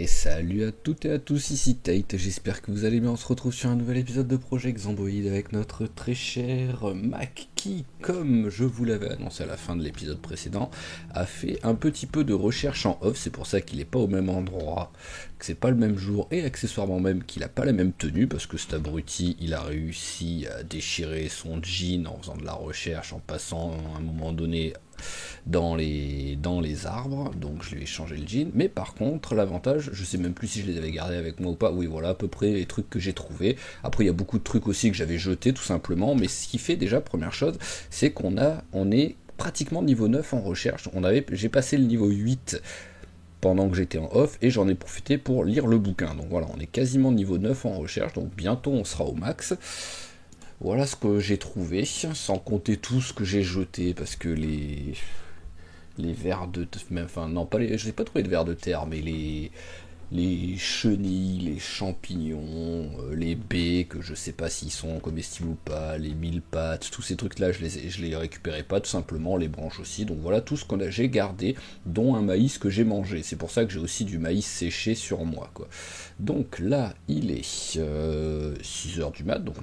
Et salut à toutes et à tous, ici Tate, j'espère que vous allez bien, on se retrouve sur un nouvel épisode de Project Zomboid avec notre très cher Mac qui, comme je vous l'avais annoncé à la fin de l'épisode précédent, a fait un petit peu de recherche en off, c'est pour ça qu'il n'est pas au même endroit, que c'est pas le même jour et accessoirement même qu'il n'a pas la même tenue, parce que cet abruti il a réussi à déchirer son jean en faisant de la recherche, en passant à un moment donné dans les arbres, donc je lui ai changé le jean, mais par contre l'avantage, je sais même plus si je les avais gardés avec moi ou pas, oui voilà à peu près les trucs que j'ai trouvés, après il y a beaucoup de trucs aussi que j'avais jetés tout simplement, mais ce qui fait déjà, première chose, c'est on est pratiquement niveau 9 en recherche, j'ai passé le niveau 8 pendant que j'étais en off, et j'en ai profité pour lire le bouquin, donc voilà, on est quasiment niveau 9 en recherche, donc bientôt on sera au max. Voilà ce que j'ai trouvé, sans compter tout ce que j'ai jeté, parce que les vers de... Enfin, non, pas les... Je n'ai pas trouvé de vers de terre, mais les chenilles, les champignons, les baies, que je sais pas s'ils sont comestibles ou pas, les mille pattes, tous ces trucs-là, je les récupérais pas, tout simplement, les branches aussi. Donc voilà tout ce que j'ai gardé, dont un maïs que j'ai mangé. C'est pour ça que j'ai aussi du maïs séché sur moi, quoi. Donc là, il est 6h du mat, donc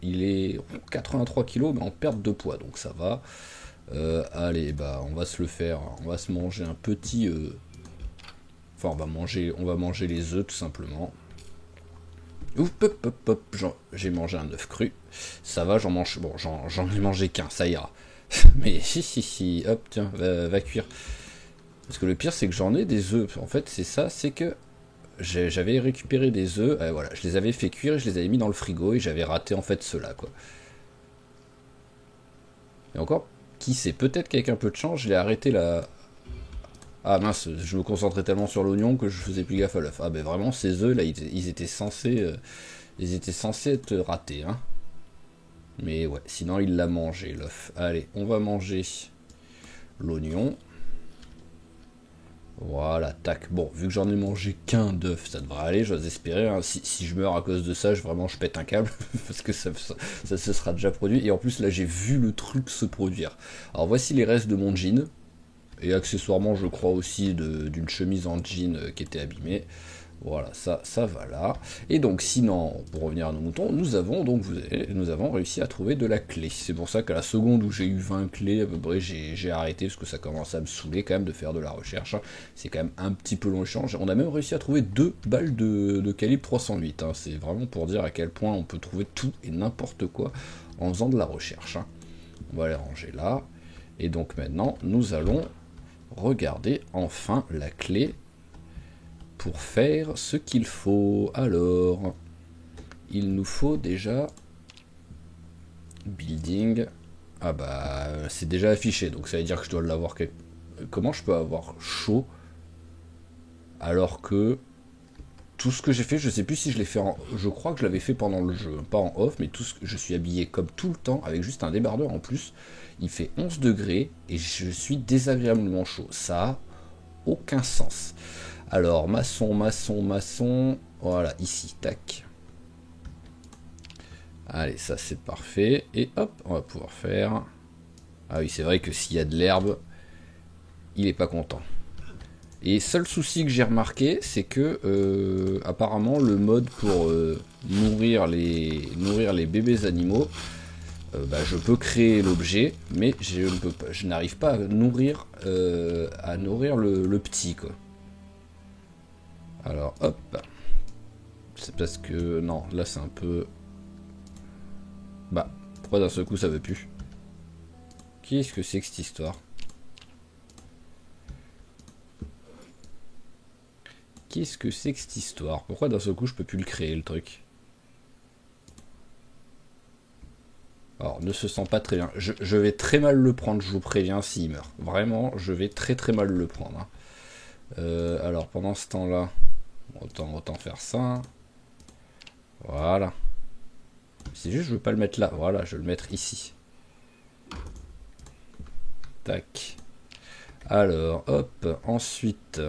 il est 83 kg, mais en perte de poids, donc ça va. Allez, bah on va se le faire, on va se manger un petit... Enfin, on va manger les œufs, tout simplement. Ouf, hop, hop, hop, j'ai mangé un œuf cru. Ça va, j'en mange... Bon, j'en ai mangé qu'un, ça ira. Mais si, hop, tiens, va cuire. Parce que le pire, c'est que j'en ai des œufs. En fait, c'est ça, c'est que j'avais récupéré des œufs, voilà, je les avais fait cuire et je les avais mis dans le frigo et j'avais raté en fait ceux-là, quoi. Et encore, qui sait, peut-être qu'avec un peu de chance, je l'ai arrêté là. Ah mince, je me concentrais tellement sur l'oignon que je faisais plus gaffe à l'œuf. Ah ben vraiment, ces œufs là, ils étaient censés être ratés, hein. Mais ouais, sinon il l'a mangé, l'œuf. Allez, on va manger l'oignon. Voilà, tac. Bon, vu que j'en ai mangé qu'un d'œuf, ça devrait aller, j'ose espérer. Hein. Si je meurs à cause de ça, vraiment je pète un câble, parce que ça se sera déjà produit. Et en plus, là, j'ai vu le truc se produire. Alors voici les restes de mon jean. Et accessoirement, je crois aussi d'une chemise en jean qui était abîmée. Voilà, ça va là. Et donc, sinon, pour revenir à nos moutons, nous avons réussi à trouver de la clé. C'est pour ça qu'à la seconde où j'ai eu 20 clés, à peu près, j'ai arrêté, parce que ça commence à me saouler quand même de faire de la recherche. C'est quand même un petit peu long échange. On a même réussi à trouver 2 balles de calibre 308. Hein. C'est vraiment pour dire à quel point on peut trouver tout et n'importe quoi en faisant de la recherche. Hein. On va les ranger là. Et donc maintenant, nous allons regarder enfin la clé pour faire ce qu'il faut. Alors, il nous faut déjà building. Ah bah, c'est déjà affiché, donc ça veut dire que je dois l'avoir. Comment je peux avoir chaud alors que tout ce que j'ai fait, je sais plus si je l'ai fait en... Je crois que je l'avais fait pendant le jeu, pas en off, mais je suis habillé comme tout le temps, avec juste un débardeur en plus. Il fait 11 degrés et je suis désagréablement chaud. Ça a aucun sens. Alors, maçon. Voilà, ici, tac. Allez, ça c'est parfait. Et hop, on va pouvoir faire... Ah oui, c'est vrai que s'il y a de l'herbe, il est pas content. Et seul souci que j'ai remarqué, c'est que apparemment le mode pour nourrir les bébés animaux, je peux créer l'objet, mais je n'arrive pas à nourrir le petit, quoi. Alors hop, c'est parce que non, là c'est un peu... Bah, pourquoi d'un seul coup ça veut plus? Qu'est-ce que c'est que cette histoire? Qu'est-ce que c'est que cette histoire? Pourquoi d'un seul coup je peux plus le créer, le truc? Alors, ne se sent pas très bien. Je vais très mal le prendre, je vous préviens, s'il meurt. Vraiment, je vais très très mal le prendre. Hein. Alors, pendant ce temps-là, autant faire ça. Voilà. C'est juste, je veux pas le mettre là. Voilà, je vais le mettre ici. Tac. Alors, hop, ensuite...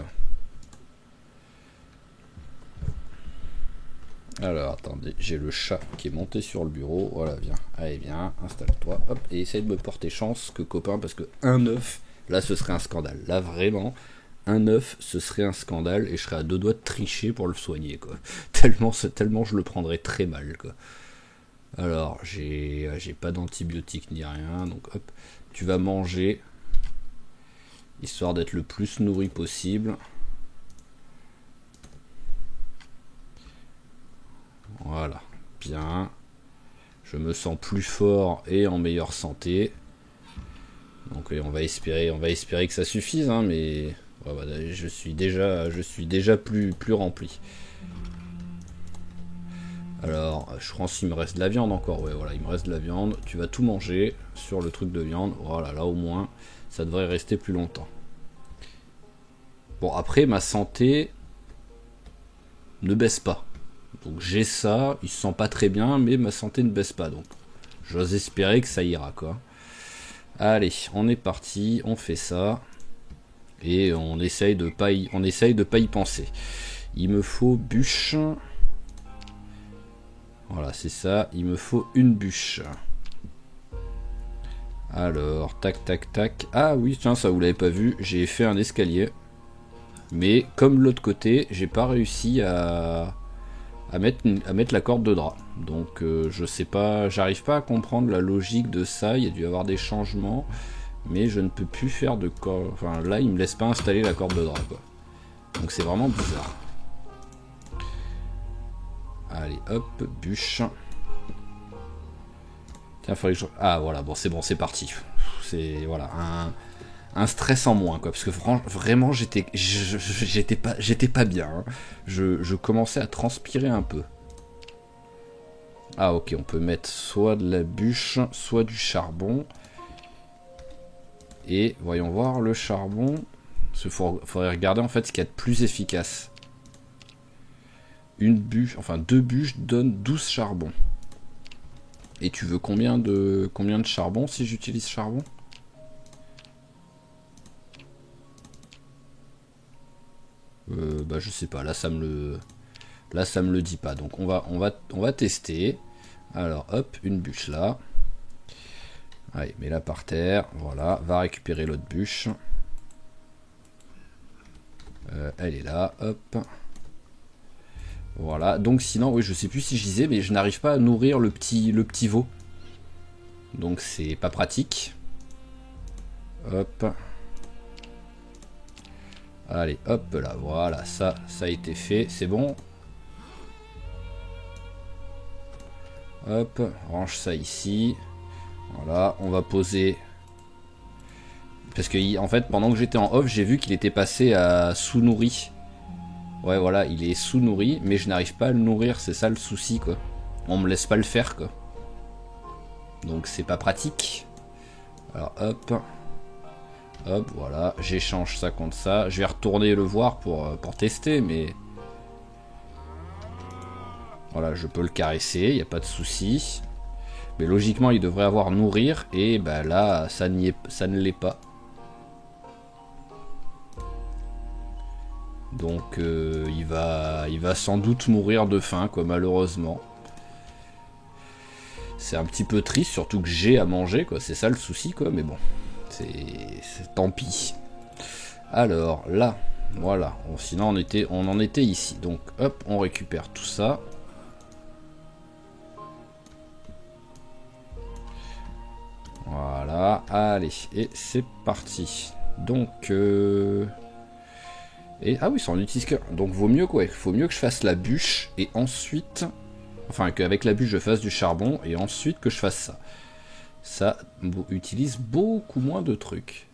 Alors, attendez, j'ai le chat qui est monté sur le bureau. Voilà, viens. Allez, viens, installe-toi. Hop, et essaye de me porter chance que copain, parce que un œuf, là, ce serait un scandale. Là, vraiment, un œuf, ce serait un scandale et je serais à deux doigts de tricher pour le soigner, quoi. Tellement je le prendrais très mal, quoi. Alors, j'ai pas d'antibiotiques ni rien, donc hop, tu vas manger, histoire d'être le plus nourri possible. Voilà, bien. Je me sens plus fort et en meilleure santé. Donc oui, on va espérer que ça suffise, hein, mais ouais, voilà, je suis déjà plus rempli. Alors, je pense qu'il me reste de la viande encore. Ouais, voilà, il me reste de la viande. Tu vas tout manger sur le truc de viande. Voilà, là au moins, ça devrait rester plus longtemps. Bon, après, ma santé ne baisse pas. Donc j'ai ça, il se sent pas très bien, mais ma santé ne baisse pas. Donc j'ose espérer que ça ira, quoi. Allez, on est parti, on fait ça. Et on essaye de pas y penser. Il me faut bûche. Voilà, c'est ça. Il me faut une bûche. Alors, tac, tac, tac. Ah oui, tiens, ça vous l'avez pas vu. J'ai fait un escalier. Mais comme l'autre côté, j'ai pas réussi à mettre la corde de drap. Donc je sais pas, j'arrive pas à comprendre la logique de ça. Il y a dû y avoir des changements. Mais je ne peux plus faire de corde. Enfin là, il me laisse pas installer la corde de drap, quoi. Donc c'est vraiment bizarre. Allez, hop, bûche. Tiens, faudrait que je... Ah voilà, bon, c'est parti. C'est, voilà, un stress en moins, quoi. Parce que vraiment, j'étais pas bien. Hein. Je commençais à transpirer un peu. Ah ok, on peut mettre soit de la bûche, soit du charbon. Et voyons voir le charbon. Il faudrait regarder en fait ce qu'il y a de plus efficace. Une bûche, enfin 2 bûches donnent 12 charbons. Et tu veux combien de charbon si j'utilise charbon? Bah je sais pas, là ça me le dit pas. Donc on va tester. Alors hop, une bûche là. Allez, mets-la par terre. Voilà, va récupérer l'autre bûche. Elle est là, hop. Voilà, donc sinon, oui, je sais plus si je disais, mais je n'arrive pas à nourrir le petit veau. Donc c'est pas pratique. Hop. Allez, hop là, voilà, ça a été fait, c'est bon. Hop, range ça ici. Voilà, on va poser... Parce que, en fait, pendant que j'étais en off, j'ai vu qu'il était passé à sous-nourri. Ouais, voilà, il est sous-nourri, mais je n'arrive pas à le nourrir, c'est ça le souci, quoi. On me laisse pas le faire, quoi. Donc c'est pas pratique. Alors, hop. Hop, voilà, j'échange ça contre ça. Je vais retourner le voir pour tester, mais... Voilà, je peux le caresser, il n'y a pas de souci. Mais logiquement, il devrait avoir nourrir, et bah là, ça ne l'est pas. Donc il va sans doute mourir de faim, quoi, malheureusement. C'est un petit peu triste, surtout que j'ai à manger, quoi. C'est ça le souci, quoi, mais bon. C'est tant pis. Alors, là, voilà. Sinon, on en était ici. Donc, hop, on récupère tout ça. Voilà, allez, et c'est parti. Donc, et, ah oui, ça en utilise que... Donc vaut mieux quoi, il faut mieux que je fasse la bûche, et ensuite... Enfin, qu'avec la bûche je fasse du charbon, et ensuite que je fasse ça. Ça utilise beaucoup moins de trucs.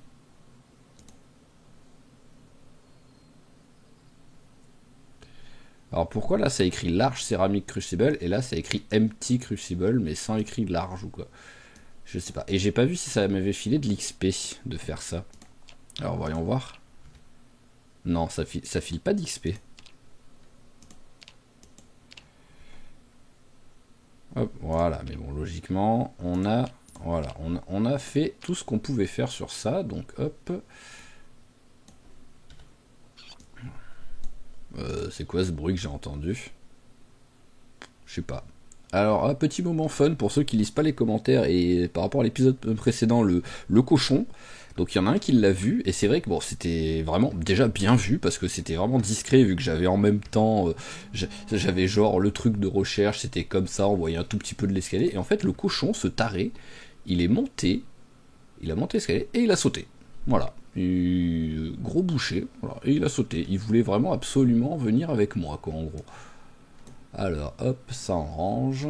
Alors pourquoi là ça écrit large céramique crucible, et là ça écrit empty crucible, mais sans écrit large ou quoi. Je sais pas. Et j'ai pas vu si ça m'avait filé de l'XP de faire ça. Alors voyons voir. Non, ça file pas d'XP. Hop, voilà. Mais bon, logiquement, on a fait tout ce qu'on pouvait faire sur ça. Donc, hop. C'est quoi ce bruit que j'ai entendu? Je sais pas. Alors, un petit moment fun pour ceux qui lisent pas les commentaires et par rapport à l'épisode précédent, le cochon. Donc il y en a un qui l'a vu, et c'est vrai que bon, c'était vraiment déjà bien vu, parce que c'était vraiment discret, vu que j'avais en même temps, j'avais genre le truc de recherche, c'était comme ça, on voyait un tout petit peu de l'escalier, et en fait le cochon, ce taré, il est monté, il a monté l'escalier, et il a sauté. Voilà. Gros boucher, voilà, et il a sauté. Il voulait vraiment absolument venir avec moi, quoi, en gros. Alors, hop, ça en range.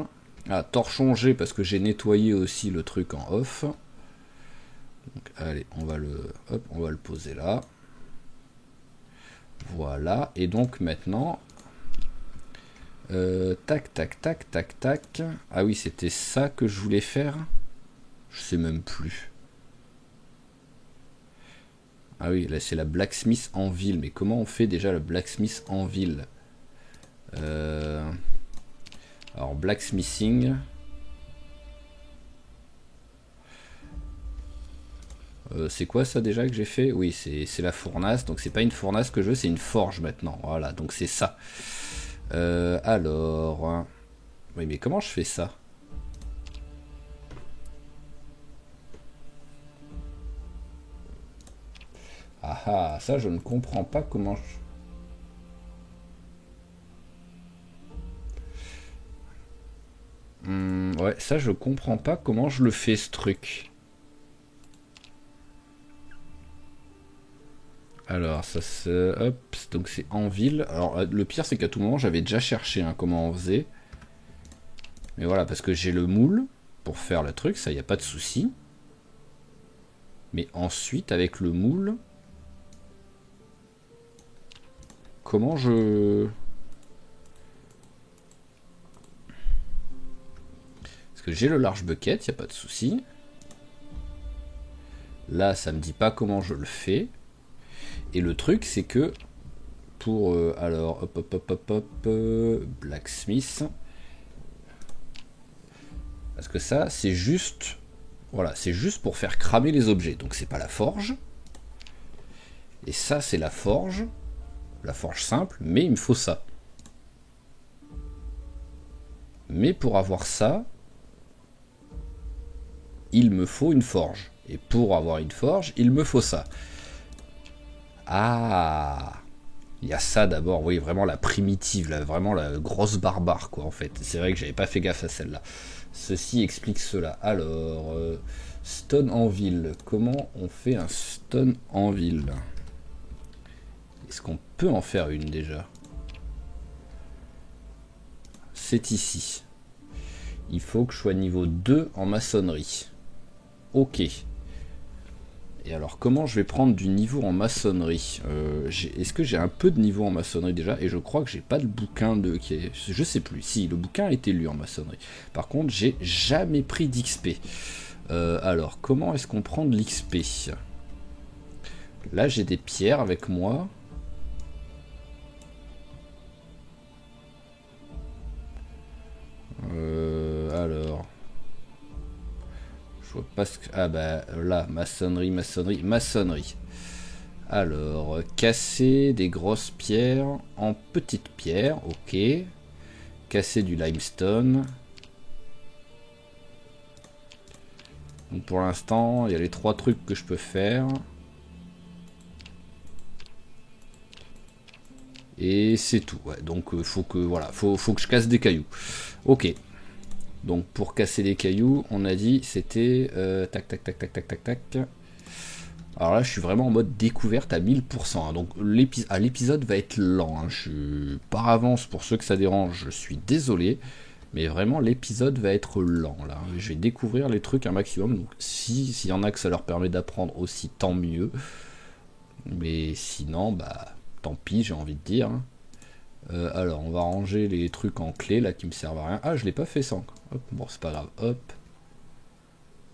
Ah, torchon G, parce que j'ai nettoyé aussi le truc en off. Donc, allez, hop, on va le poser là. Voilà, et donc maintenant... tac, tac, tac, tac, tac. Ah oui, c'était ça que je voulais faire. Je sais même plus. Ah oui, là c'est la blacksmith en ville. Mais comment on fait déjà le blacksmith en ville? Alors, blacksmithing... c'est quoi ça déjà que j'ai fait? Oui, c'est la fournace, donc c'est pas une fournace que je veux, c'est une forge maintenant. Voilà, donc c'est ça. Alors... Oui, mais comment je fais ça? Ah ah, ça je ne comprends pas comment je... ouais, ça je comprends pas comment je le fais ce truc. Alors, ça se... Hop, donc c'est en ville. Alors, le pire, c'est qu'à tout moment, j'avais déjà cherché hein, comment on faisait. Mais voilà, parce que j'ai le moule pour faire le truc, ça, y a pas de souci. Mais ensuite, avec le moule... Comment je... Parce que j'ai le large bucket, y a pas de souci. Là, ça me dit pas comment je le fais. Et le truc, c'est que... Pour... alors, hop, hop, hop, hop, hop... blacksmith... Parce que ça, c'est juste... Voilà, c'est juste pour faire cramer les objets. Donc c'est pas la forge. Et ça, c'est la forge. La forge simple, mais il me faut ça. Mais pour avoir ça, il me faut une forge. Et pour avoir une forge, il me faut ça. Ah, il y a ça d'abord, oui, vraiment la primitive, là, vraiment la grosse barbare, quoi, en fait. C'est vrai que j'avais pas fait gaffe à celle-là. Ceci explique cela. Alors, stone en ville. Comment on fait un stone en ville? Est-ce qu'on peut en faire une déjà? C'est ici. Il faut que je sois niveau 2 en maçonnerie. Ok. Et alors, comment je vais prendre du niveau en maçonnerie? Est-ce que j'ai un peu de niveau en maçonnerie déjà? Et je crois que j'ai pas de bouquin de... Je sais plus. Si, le bouquin a été lu en maçonnerie. Par contre, j'ai jamais pris d'XP. Alors, comment est-ce qu'on prend de l'XP? Là, j'ai des pierres avec moi. Alors... Je vois pas ce que... Ah bah là, maçonnerie, maçonnerie, maçonnerie. Alors, casser des grosses pierres en petites pierres, ok. Casser du limestone. Donc pour l'instant, il y a les 3 trucs que je peux faire. Et c'est tout, ouais. Donc faut que je casse des cailloux. Ok. Donc pour casser des cailloux, on a dit c'était tac tac tac tac tac tac tac. Alors là, je suis vraiment en mode découverte à 1000%. Hein. Donc l'épisode va être lent. Hein. Par avance, pour ceux que ça dérange, je suis désolé. Mais vraiment, l'épisode va être lent. Là. Je vais découvrir les trucs un maximum. Donc s'il y en a que ça leur permet d'apprendre aussi, tant mieux. Mais sinon, bah tant pis, j'ai envie de dire. Hein. Alors, on va ranger les trucs en clé là qui me servent à rien. Ah, je l'ai pas fait ça encore. Hop, bon, c'est pas grave. Hop.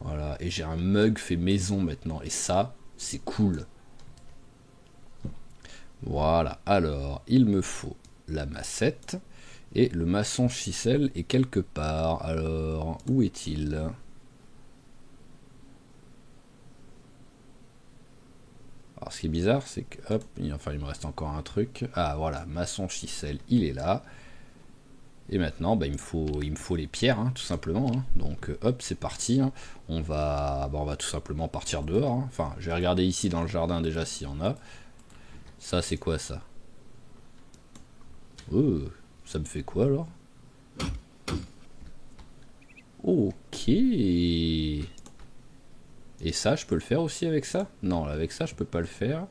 Voilà. Et j'ai un mug fait maison maintenant. Et ça, c'est cool. Voilà. Alors, il me faut la massette. Et le maçon chisel est quelque part. Alors, où est-il? Alors, ce qui est bizarre, c'est que... Hop, il me reste encore un truc. Ah, voilà. Maçon chisel, il est là. Et maintenant, bah, il me faut les pierres, hein, tout simplement. Hein. Donc, hop, c'est parti. Hein. On va tout simplement partir dehors. Hein. Enfin, je vais regarder ici dans le jardin déjà s'il y en a. Ça, c'est quoi ça? Oh, ça me fait quoi alors? Ok. Et ça, je peux le faire aussi avec ça? Non, avec ça, je peux pas le faire.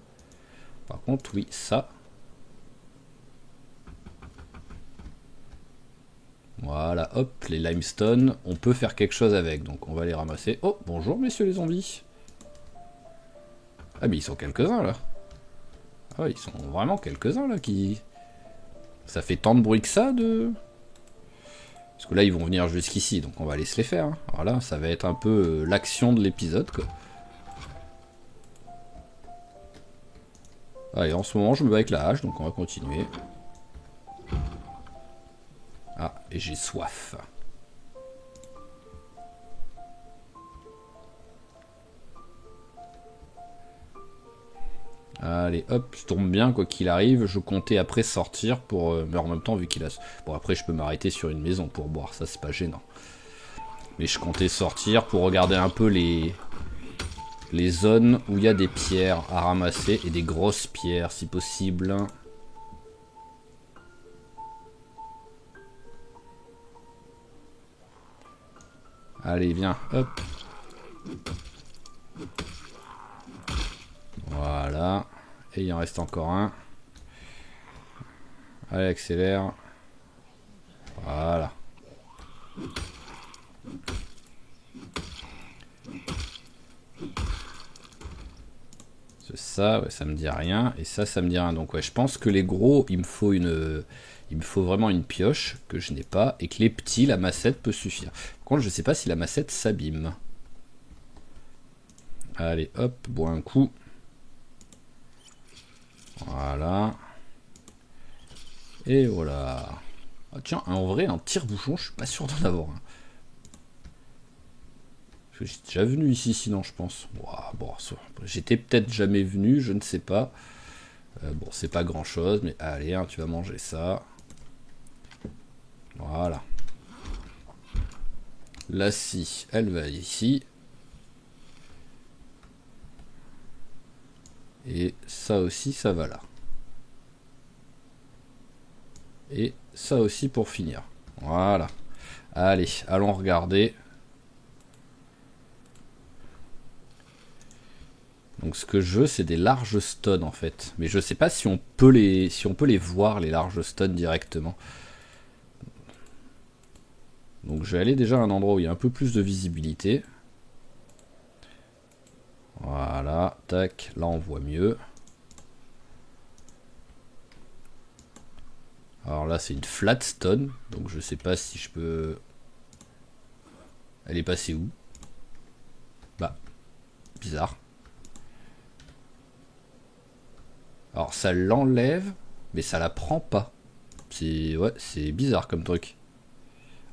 Par contre, oui, ça. Voilà, hop, les limestone, on peut faire quelque chose avec, donc on va les ramasser. Oh, bonjour messieurs les zombies. Ah mais ils sont quelques-uns là. Ah ouais, ils sont vraiment quelques-uns là qui... Ça fait tant de bruit que ça de... Parce que là ils vont venir jusqu'ici, donc on va aller se les faire. Hein. Voilà, ça va être un peu l'action de l'épisode quoi. Allez, en ce moment je me bats avec la hache, donc on va continuer. Ah, et j'ai soif. Allez, hop, je tombe bien, quoi qu'il arrive. Je comptais après sortir pour... mais en même temps, vu qu'il a... Bon, après, je peux m'arrêter sur une maison pour boire, ça, c'est pas gênant. Mais je comptais sortir pour regarder un peu les zones où il y a des pierres à ramasser, et des grosses pierres, si possible. Allez, viens, hop. Voilà. Et il en reste encore un. Allez, accélère. Voilà. Ça, ouais, ça me dit rien. Et ça me dit rien. Donc ouais, je pense que les gros, il me faut vraiment une pioche que je n'ai pas. Et que les petits, la massette peut suffire. Par contre, je sais pas si la massette s'abîme. Allez, hop, bois un coup. Voilà. Et voilà. Ah, tiens, en vrai, un tire-bouchon, je suis pas sûr d'en avoir un. Parce que j'ai déjà venu ici, sinon, je pense. Ouah, bon, j'étais peut-être jamais venu, je ne sais pas. Bon, c'est pas grand-chose, mais allez, hein, tu vas manger ça. Voilà. La scie, elle va ici. Et ça aussi, ça va là. Et ça aussi pour finir. Voilà. Allez, allons regarder. Donc ce que je veux, c'est des larges stones en fait. Mais je sais pas si on peut les voir, les larges stones directement. Donc je vais aller déjà à un endroit où il y a un peu plus de visibilité. Voilà, tac, là on voit mieux. Alors là c'est une flat stone, donc je sais pas si je peux... Elle est passée où? Bah, bizarre. Alors ça l'enlève, mais ça la prend pas. Ouais, c'est bizarre comme truc.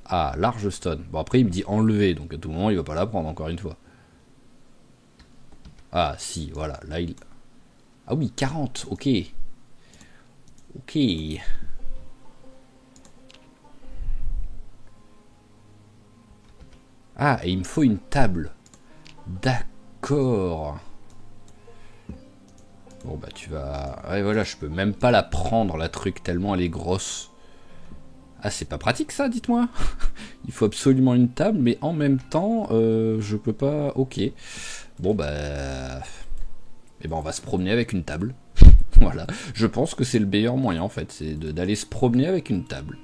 Ah, large stone. Bon après il me dit enlever, donc à tout moment il va pas la prendre encore une fois. Ah si, voilà, là il... Ah oui, 40, ok. Ok. Ah, et il me faut une table. D'accord. Bon bah tu vas... Ouais voilà, je peux même pas la prendre la truc tellement elle est grosse. Ah c'est pas pratique ça, dites-moi. Il faut absolument une table, mais en même temps, je peux pas... Ok. Bon bah... Eh ben on va se promener avec une table. Voilà. Je pense que c'est le meilleur moyen en fait, c'est d'aller se promener avec une table.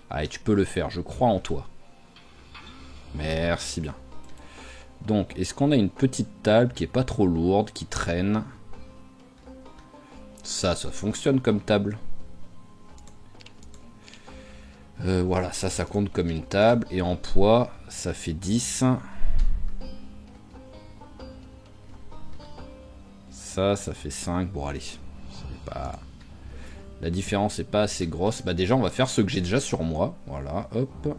Allez, tu peux le faire, je crois en toi. Merci bien. Donc, est-ce qu'on a une petite table qui est pas trop lourde, qui traîne? Ça fonctionne comme table. Voilà, ça compte comme une table. Et en poids, ça fait 10. Ça fait 5. Bon, allez. Pas... La différence n'est pas assez grosse. Bah déjà, on va faire ce que j'ai déjà sur moi. Voilà, hop.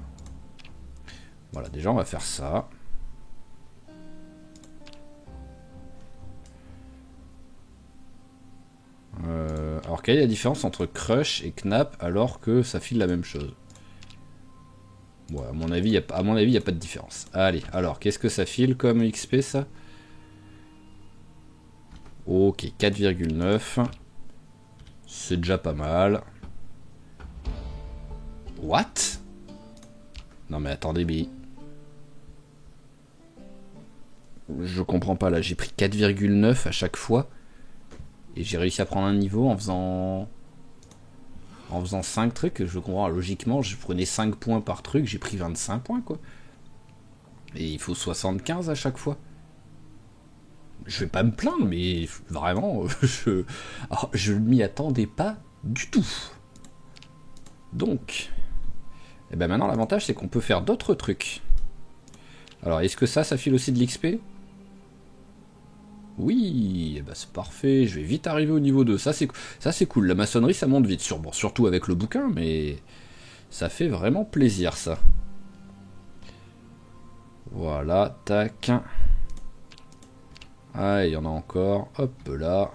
Voilà, déjà, on va faire ça. Alors quelle est la différence entre Crush et Knap alors que ça file la même chose? Bon, à mon avis, il n'y a pas de différence. Allez, alors, qu'est-ce que ça file comme XP, ça? Ok, 4,9. C'est déjà pas mal. What? Non mais attendez, mais... Je comprends pas, là, j'ai pris 4,9 à chaque fois. Et j'ai réussi à prendre un niveau en faisant 5 trucs. Je comprends, logiquement, je prenais 5 points par truc, j'ai pris 25 points, quoi. Et il faut 75 à chaque fois. Je vais pas me plaindre, mais vraiment, je ne m'y attendais pas du tout. Donc, et ben maintenant l'avantage c'est qu'on peut faire d'autres trucs. Alors, est-ce que ça file aussi de l'XP? Oui, eh ben c'est parfait, je vais vite arriver au niveau 2. Ça c'est cool, la maçonnerie ça monte vite, bon, surtout avec le bouquin, mais ça fait vraiment plaisir ça. Voilà, tac. Ah, il y en a encore, hop là.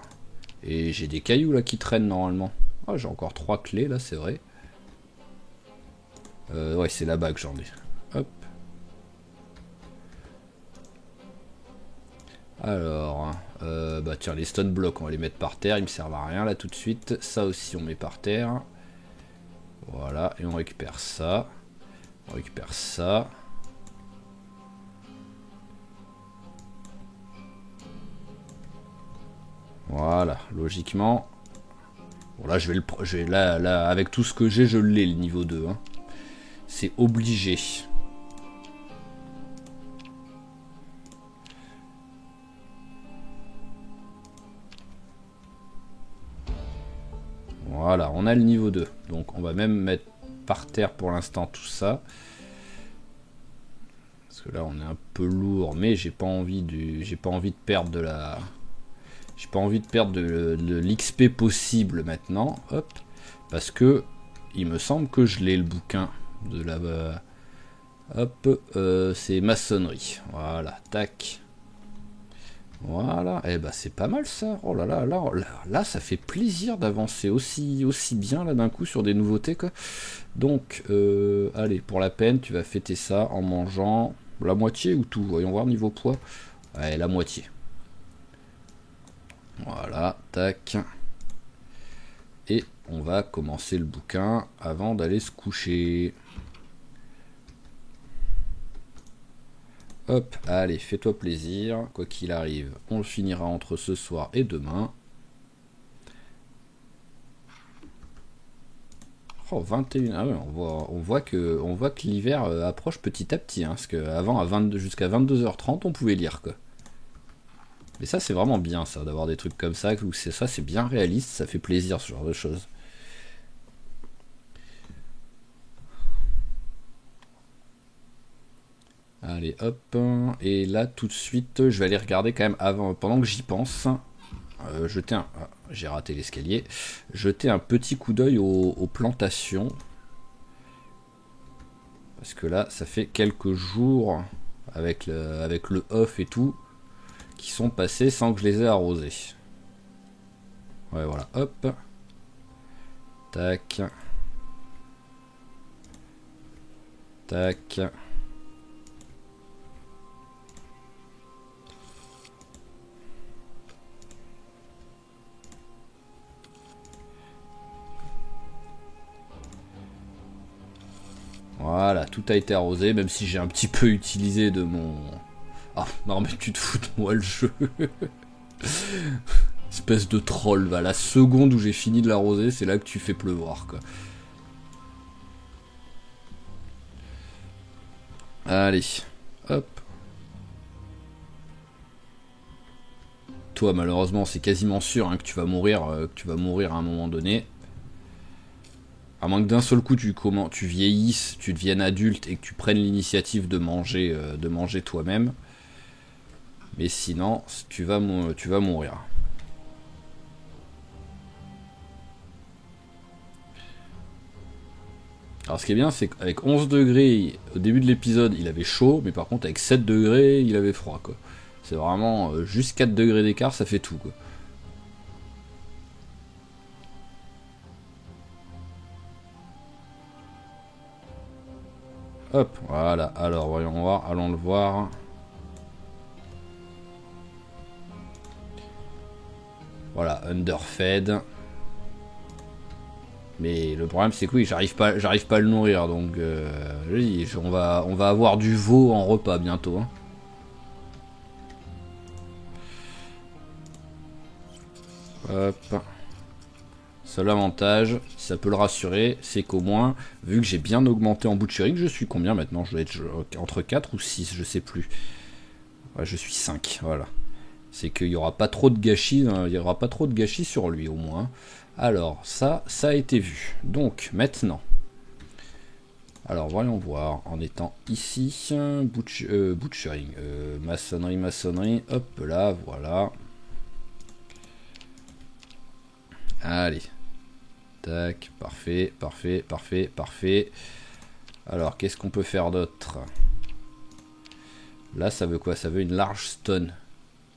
Et j'ai des cailloux là qui traînent normalement. Ah, j'ai encore 3 clés là, c'est vrai. Ouais, c'est là-bas que j'en ai. Hop. Alors, bah tiens, les stone blocks, on va les mettre par terre, ils me servent à rien là tout de suite. Ça aussi, on met par terre. Voilà, et on récupère ça. On récupère ça. Voilà, logiquement. Bon là, je vais là, avec tout ce que j'ai, je l'ai le niveau 2. Hein. C'est obligé. Voilà, on a le niveau 2. Donc on va même mettre par terre pour l'instant tout ça. Parce que là on est un peu lourd, mais j'ai pas envie de perdre de la... J'ai pas envie de perdre de l'XP possible maintenant. Hop. Parce que il me semble que je l'ai le bouquin de la... Hop, c'est maçonnerie. Voilà, tac. Voilà, et bah c'est pas mal ça. Oh là là, là ça fait plaisir d'avancer aussi bien là d'un coup sur des nouveautés quoi. Donc, allez, pour la peine, tu vas fêter ça en mangeant la moitié ou tout. Voyons voir niveau poids. Ouais, la moitié. Voilà, tac. Et on va commencer le bouquin avant d'aller se coucher. Hop, allez, fais-toi plaisir. Quoi qu'il arrive, on le finira entre ce soir et demain. Oh, 21. Ah ouais, on voit que l'hiver approche petit à petit. Hein, parce qu'avant, jusqu'à 22h30, on pouvait lire. Quoi. Mais ça, c'est vraiment bien, ça, d'avoir des trucs comme ça. Où c'est bien réaliste, ça fait plaisir, ce genre de choses. Allez, hop. Et là, tout de suite, je vais aller regarder quand même avant, pendant que j'y pense. J'ai raté l'escalier. Jeter un petit coup d'œil aux plantations. Parce que là, ça fait quelques jours, avec le off et tout, qui sont passés sans que je les ai arrosés. Ouais, voilà, hop. Tac. Tac. Voilà, tout a été arrosé, même si j'ai un petit peu utilisé de mon... Ah, non mais tu te fous de moi le jeu. Espèce de troll, va. La seconde où j'ai fini de l'arroser, c'est là que tu fais pleuvoir, quoi. Allez, hop. Toi, malheureusement, c'est quasiment sûr hein, que tu vas mourir à un moment donné. À moins que d'un seul coup tu vieillisses, tu deviennes adulte et que tu prennes l'initiative de manger toi-même. Mais sinon, tu vas mourir. Alors ce qui est bien, c'est qu'avec 11 degrés, au début de l'épisode, il avait chaud, mais par contre avec 7 degrés, il avait froid, quoi. C'est vraiment juste 4 degrés d'écart, ça fait tout, quoi. Hop, voilà. Alors, voyons voir. Allons le voir. Voilà, underfed. Mais le problème c'est que oui, j'arrive pas à le nourrir, donc je dis, on va avoir du veau en repas bientôt. Hein. Hop. Seul avantage, si ça peut le rassurer, c'est qu'au moins, vu que j'ai bien augmenté en butchering, je suis combien maintenant? Je dois être entre 4 ou 6, je sais plus. Ouais, je suis 5, voilà. C'est qu'il n'y aura pas trop de gâchis, il y aura pas trop de gâchis sur lui au moins. Alors, ça a été vu. Donc, maintenant, voyons voir, en étant ici, butchering, maçonnerie, hop là, voilà. Allez. Tac, parfait. Alors, qu'est-ce qu'on peut faire d'autre? Là, ça veut quoi? Ça veut une large stone.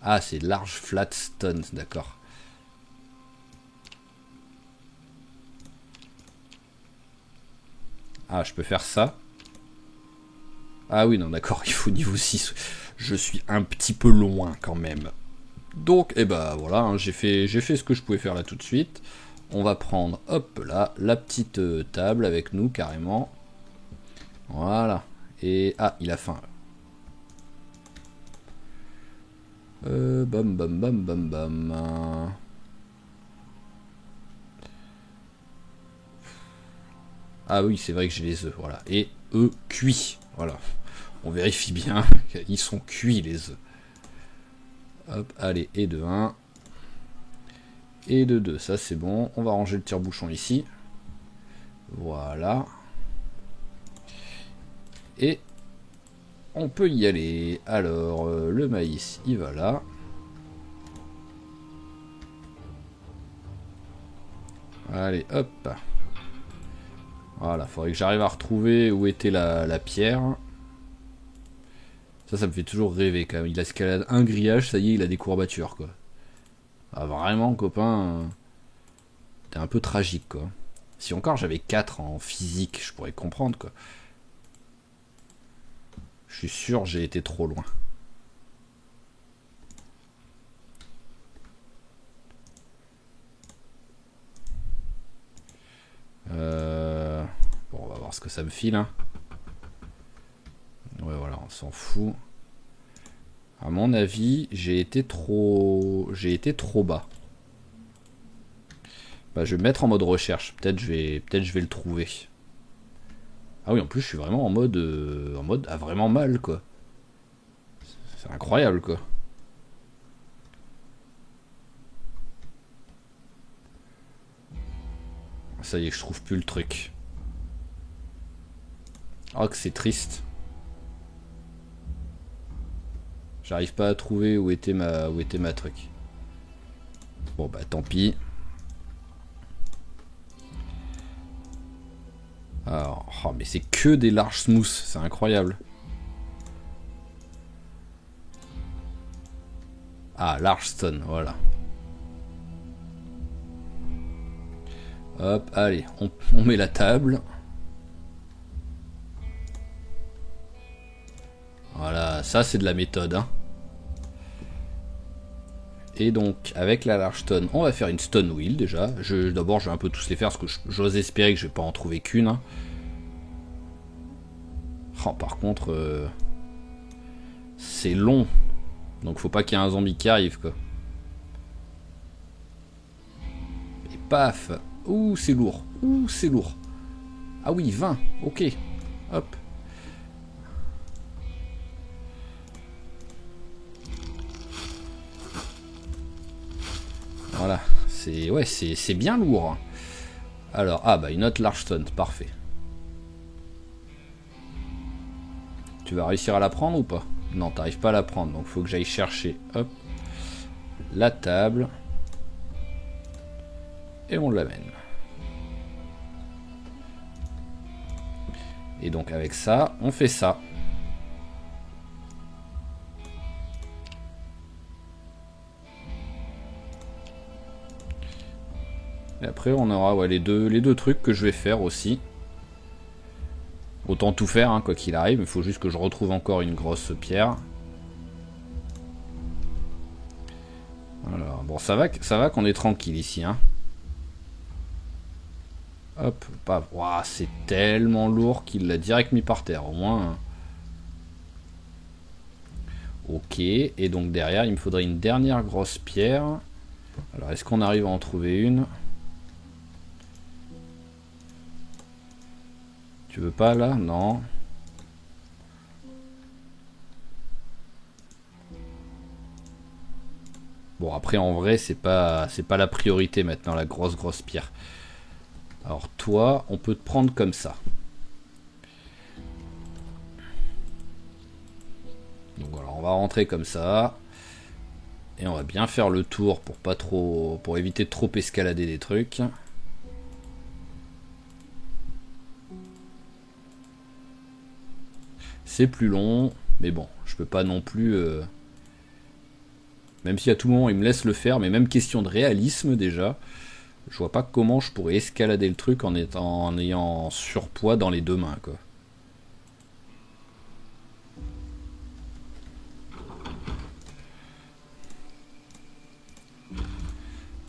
Ah, c'est large flat stone, d'accord. Ah, je peux faire ça. Ah oui, non, d'accord, il faut niveau 6. Je suis un petit peu loin quand même. Donc, et bah voilà, hein, j'ai fait ce que je pouvais faire là tout de suite. On va prendre, hop là, la petite table avec nous carrément. Voilà. Et, ah, il a faim. Bam. Ah oui, c'est vrai que j'ai les œufs, voilà. Et œufs cuits, voilà. On vérifie bien, ils sont cuits les œufs. Hop, allez, et de 1. Et de 2, ça c'est bon. On va ranger le tire-bouchon ici. Voilà. Et on peut y aller. Alors, le maïs, il va là. Allez, hop. Voilà, faudrait que j'arrive à retrouver où était la pierre. Ça me fait toujours rêver quand même. Il escalade un grillage, ça y est, il a des courbatures, quoi. Ah, vraiment, copain, t'es un peu tragique, quoi. Si encore j'avais 4 en physique, je pourrais comprendre, quoi. Je suis sûr j'ai été trop loin. Bon, on va voir ce que ça me file. Hein. Ouais, voilà, on s'en fout. À mon avis, j'ai été trop bas. Bah, je vais me mettre en mode recherche. Peut-être je vais le trouver. Ah oui, en plus, je suis vraiment en mode à vraiment mal, quoi. C'est incroyable, quoi. Ça y est, je trouve plus le truc. Oh, que c'est triste. J'arrive pas à trouver où était ma truc. Bon, bah, tant pis. Alors, oh, mais c'est que des larges smooths, c'est incroyable. Ah, large stone, voilà. Hop, allez, on met la table. Voilà, ça c'est de la méthode. Hein. Et donc, avec la large stone, on va faire une stone wheel déjà. D'abord, je vais un peu tous les faire parce que j'ose espérer que je vais pas en trouver qu'une. Hein. Oh, par contre, c'est long. Donc, faut pas qu'il y ait un zombie qui arrive, quoi. Et paf! Ouh, c'est lourd. Ah oui, 20. Ok. Hop. Voilà. C'est bien lourd. Alors, ah bah une autre large stone, parfait. Tu vas réussir à la prendre ou pas? Non, t'arrives pas à la prendre, donc faut que j'aille chercher, hop, la table. Et on l'amène. Et donc avec ça, on fait ça. Et après on aura les deux trucs que je vais faire aussi. Autant tout faire, hein, quoi qu'il arrive. Il faut juste que je retrouve encore une grosse pierre. Alors, bon, ça va qu'on est tranquille ici, hein. Hop, paf. Waouh, c'est tellement lourd qu'il l'a direct mis par terre, au moins. Hein. Ok, et donc derrière, il me faudrait une dernière grosse pierre. Alors, est-ce qu'on arrive à en trouver une? Tu veux pas, là? Non. Bon, après, en vrai, c'est pas la priorité maintenant, la grosse pierre. Alors, toi, on peut te prendre comme ça. Donc voilà, on va rentrer comme ça. Et on va bien faire le tour pour pas trop, pour éviter de trop escalader des trucs. C'est plus long, mais bon, je peux pas non plus... Même si à tout moment il me laisse le faire, mais même question de réalisme déjà, je vois pas comment je pourrais escalader le truc en ayant surpoids dans les deux mains, quoi.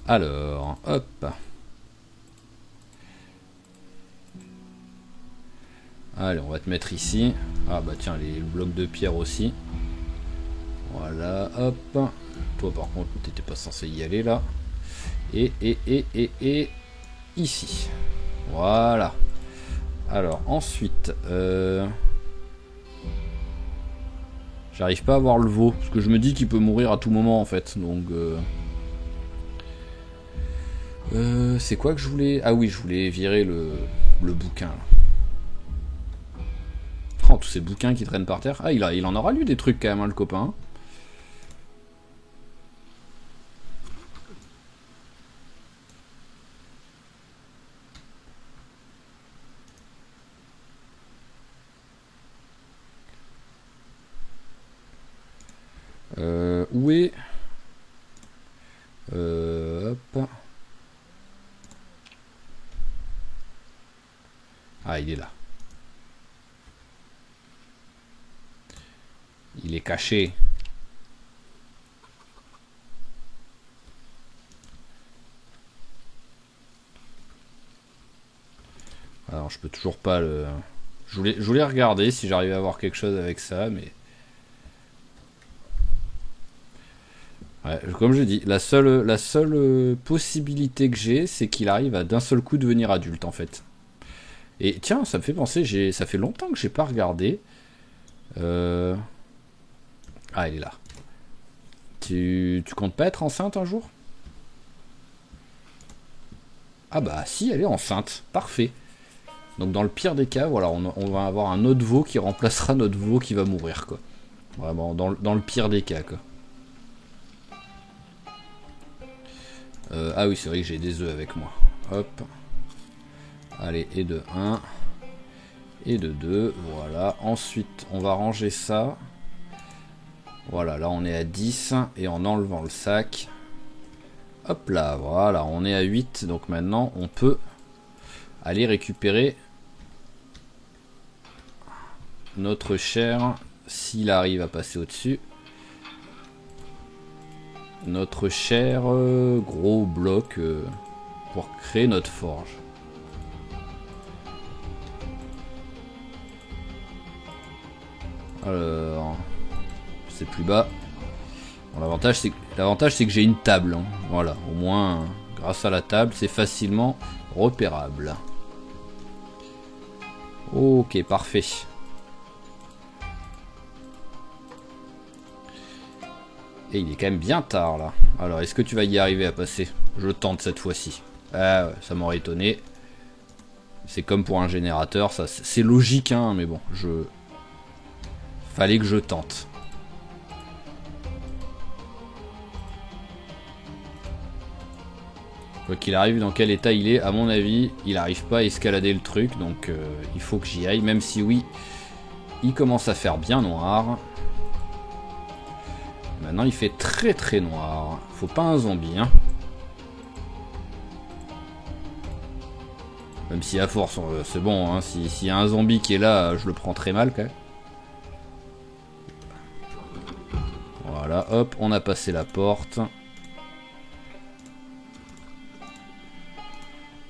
Alors, hop. Allez, on va te mettre ici. Ah bah tiens, les blocs de pierre aussi. Voilà, hop. Toi par contre, t'étais pas censé y aller là. Et ici. Voilà. Alors ensuite, j'arrive pas à voir le veau, parce que je me dis qu'il peut mourir à tout moment en fait. Donc c'est quoi que je voulais? Ah oui, je voulais virer le bouquin là. Oh, tous ces bouquins qui traînent par terre. Ah, il en aura lu des trucs quand même, hein, le copain. Où est... hop. Ah, il est là. Il est caché. Alors, je peux toujours pas le... Je voulais regarder si j'arrivais à voir quelque chose avec ça, mais... Ouais, comme je dis, la seule possibilité que j'ai, c'est qu'il arrive à d'un seul coup devenir adulte, en fait. Et tiens, ça me fait penser, ça fait longtemps que j'ai pas regardé. Ah, elle est là. Tu comptes pas être enceinte un jour? Ah bah si, elle est enceinte. Parfait. Donc dans le pire des cas, voilà, on va avoir un autre veau qui remplacera notre veau qui va mourir, quoi. Vraiment, dans le pire des cas, quoi. Ah oui, c'est vrai que j'ai des œufs avec moi. Hop. Allez, et de 1. Et de 2. Voilà. Ensuite, on va ranger ça. Voilà, là on est à 10. Et en enlevant le sac. Hop là, voilà, on est à 8. Donc maintenant, on peut aller récupérer notre cher, s'il arrive à passer au-dessus. Notre cher gros bloc pour créer notre forge. Alors, c'est plus bas. Bon, l'avantage c'est que j'ai une table. Hein. Voilà, au moins grâce à la table c'est facilement repérable. Ok, parfait. Et il est quand même bien tard là. Alors, est-ce que tu vas y arriver à passer? Je tente cette fois-ci. Ah ouais, ça m'aurait étonné. C'est comme pour un générateur, ça c'est logique, hein, mais bon, fallait que je tente. Quoi qu'il arrive, dans quel état il est, à mon avis, il n'arrive pas à escalader le truc, donc il faut que j'y aille, même si oui, il commence à faire bien noir. Maintenant, il fait très très noir. Faut pas un zombie, hein. Même si à force, c'est bon, hein, s'il y a un zombie qui est là, je le prends très mal quand même. Voilà, hop, on a passé la porte.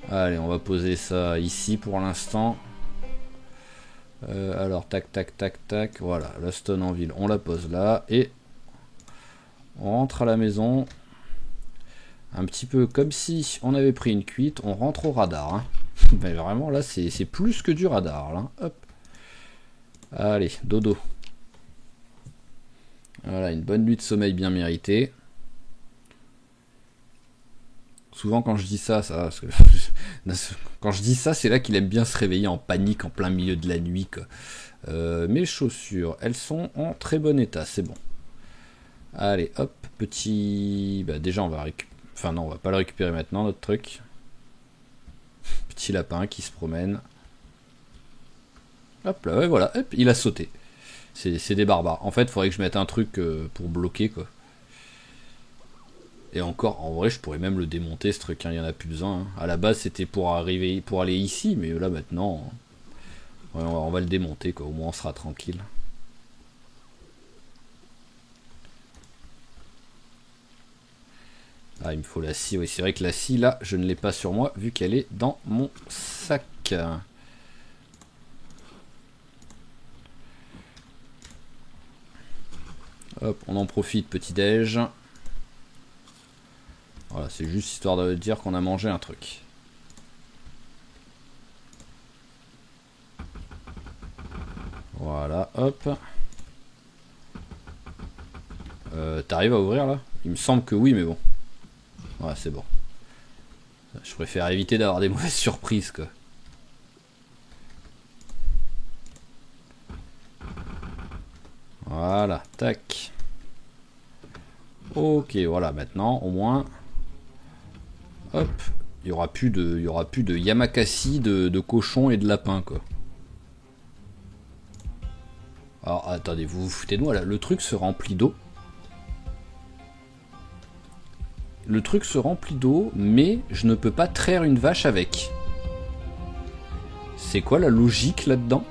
Allez, on va poser ça ici pour l'instant. Alors, tac, tac, tac, tac. Voilà, la stone en ville, on la pose là. Et on rentre à la maison. Un petit peu comme si on avait pris une cuite. On rentre au radar. Hein. Mais vraiment, là, c'est plus que du radar. Là. Hop. Allez, dodo. Voilà, une bonne nuit de sommeil bien méritée. Souvent quand je dis ça, parce que quand je dis ça, c'est là qu'il aime bien se réveiller en panique en plein milieu de la nuit. Quoi. Mes chaussures, elles sont en très bon état, c'est bon. Allez, hop, petit... Bah, déjà, on va récupérer... Enfin non, on va pas le récupérer maintenant, notre truc. Petit lapin qui se promène. Hop là, ouais, voilà, hop, il a sauté. C'est des barbares. En fait, il faudrait que je mette un truc pour bloquer, quoi. Et encore, en vrai, je pourrais même le démonter, ce truc, hein, il n'y en a plus besoin. Hein. À la base, c'était pour aller ici, mais là, maintenant, ouais, on va le démonter, quoi. Au moins, on sera tranquille. Ah, il me faut la scie. Oui, c'est vrai que la scie, là, je ne l'ai pas sur moi, vu qu'elle est dans mon sac. Hop, on en profite, petit déj. Voilà, c'est juste histoire de dire qu'on a mangé un truc. Voilà, hop. T'arrives à ouvrir là? Il me semble que oui, mais bon. Ouais, c'est bon. Je préfère éviter d'avoir des mauvaises surprises, quoi. Voilà, tac. Ok, voilà, maintenant, au moins... Hop, il y aura plus de yamakasi, de cochon et de lapin, quoi. Alors, attendez, vous vous foutez de moi, là. Le truc se remplit d'eau. Le truc se remplit d'eau, mais je ne peux pas traire une vache avec. C'est quoi la logique là-dedans?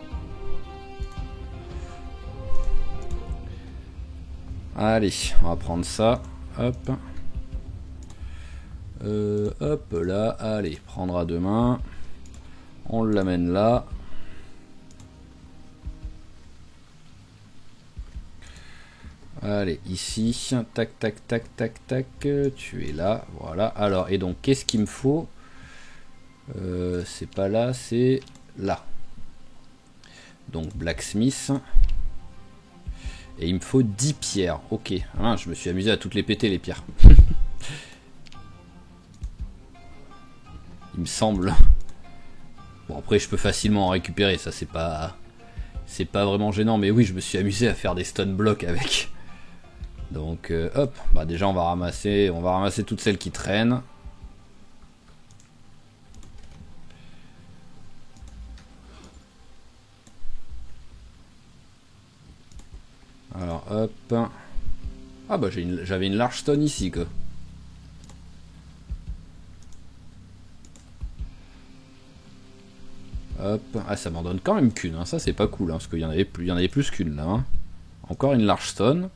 Allez, on va prendre ça. Hop. Hop là, allez, prendre à deux mains. On l'amène là. Allez, ici. Tac, tac, tac, tac, tac. Tu es là. Voilà. Alors, et donc, qu'est-ce qu'il me faut? C'est pas là, c'est là. Donc, blacksmith. Et il me faut 10 pierres. Ok. Ah, je me suis amusé à toutes les péter, les pierres. Il me semble. Bon, après, je peux facilement en récupérer. Ça, c'est pas vraiment gênant. Mais oui, je me suis amusé à faire des stone blocks avec. Donc, hop. Bah, déjà, on va ramasser toutes celles qui traînent. Alors, hop. Ah, bah, j'avais une large stone ici, quoi. Hop. Ah, ça m'en donne quand même qu'une. Hein. Ça, c'est pas cool. Hein, parce qu'il y en avait plus qu'une, là. Hein. Encore une large stone.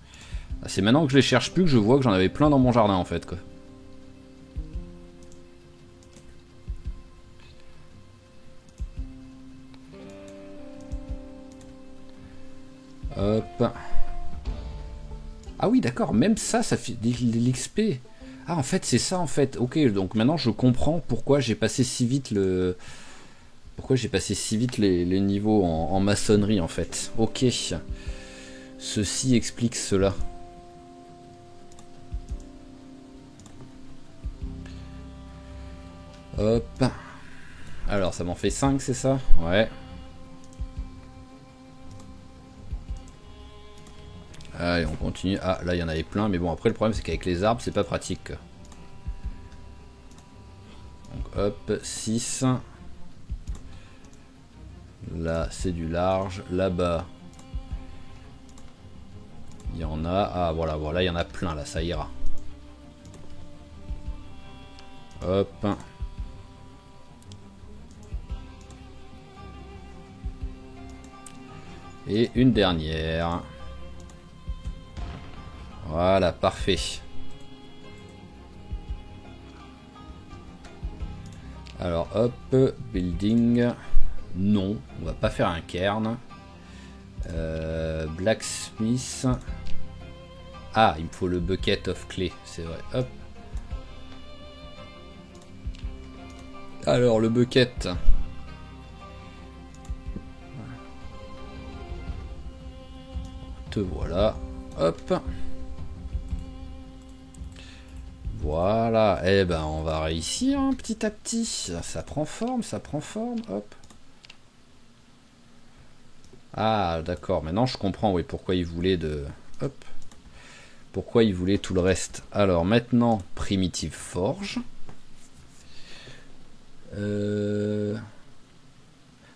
Ah, c'est maintenant que je les cherche plus que je vois que j'en avais plein dans mon jardin, en fait, quoi. Hop. Ah oui, d'accord. Même ça fait de l'XP. Ah, en fait, c'est ça, en fait. Ok, donc maintenant, je comprends pourquoi j'ai passé si vite les niveaux en maçonnerie, en fait. Ok. Ceci explique cela. Hop. Alors, ça m'en fait 5, c'est ça? Ouais. Allez, on continue. Ah, là, il y en avait plein. Mais bon, après, le problème, c'est qu'avec les arbres, c'est pas pratique. Donc, hop, 6. Là, c'est du large. Là-bas, il y en a. Ah, voilà, voilà, il y en a plein, là, ça ira. Hop. Et une dernière. Voilà, parfait. Alors hop, building. Non, on va pas faire un cairn. Blacksmith. Ah, il me faut le bucket of clay, c'est vrai. Hop. Alors le bucket. Te voilà. Hop. Voilà. Eh ben on va réussir hein, petit à petit. Ça prend forme, ça prend forme. Hop. Ah d'accord. Maintenant je comprends oui pourquoi il voulait de. Hop. Pourquoi il voulait tout le reste. Alors maintenant Primitive Forge.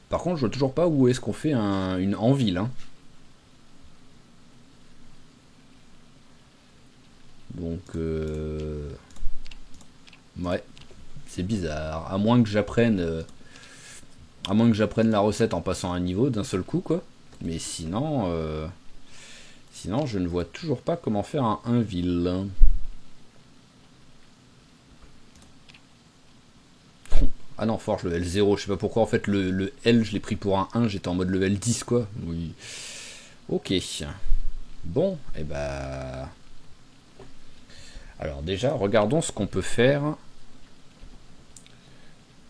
Par contre je vois toujours pas où est-ce qu'on fait une en ville. Hein. Donc ouais, c'est bizarre. À moins que j'apprenne la recette en passant un niveau d'un seul coup quoi. Mais sinon sinon je ne vois toujours pas comment faire un ville. Ah non, forge level 0, je sais pas pourquoi en fait le L je l'ai pris pour un 1, j'étais en mode level 10 quoi. Oui. Ok. Bon, et bah. Alors déjà, regardons ce qu'on peut faire.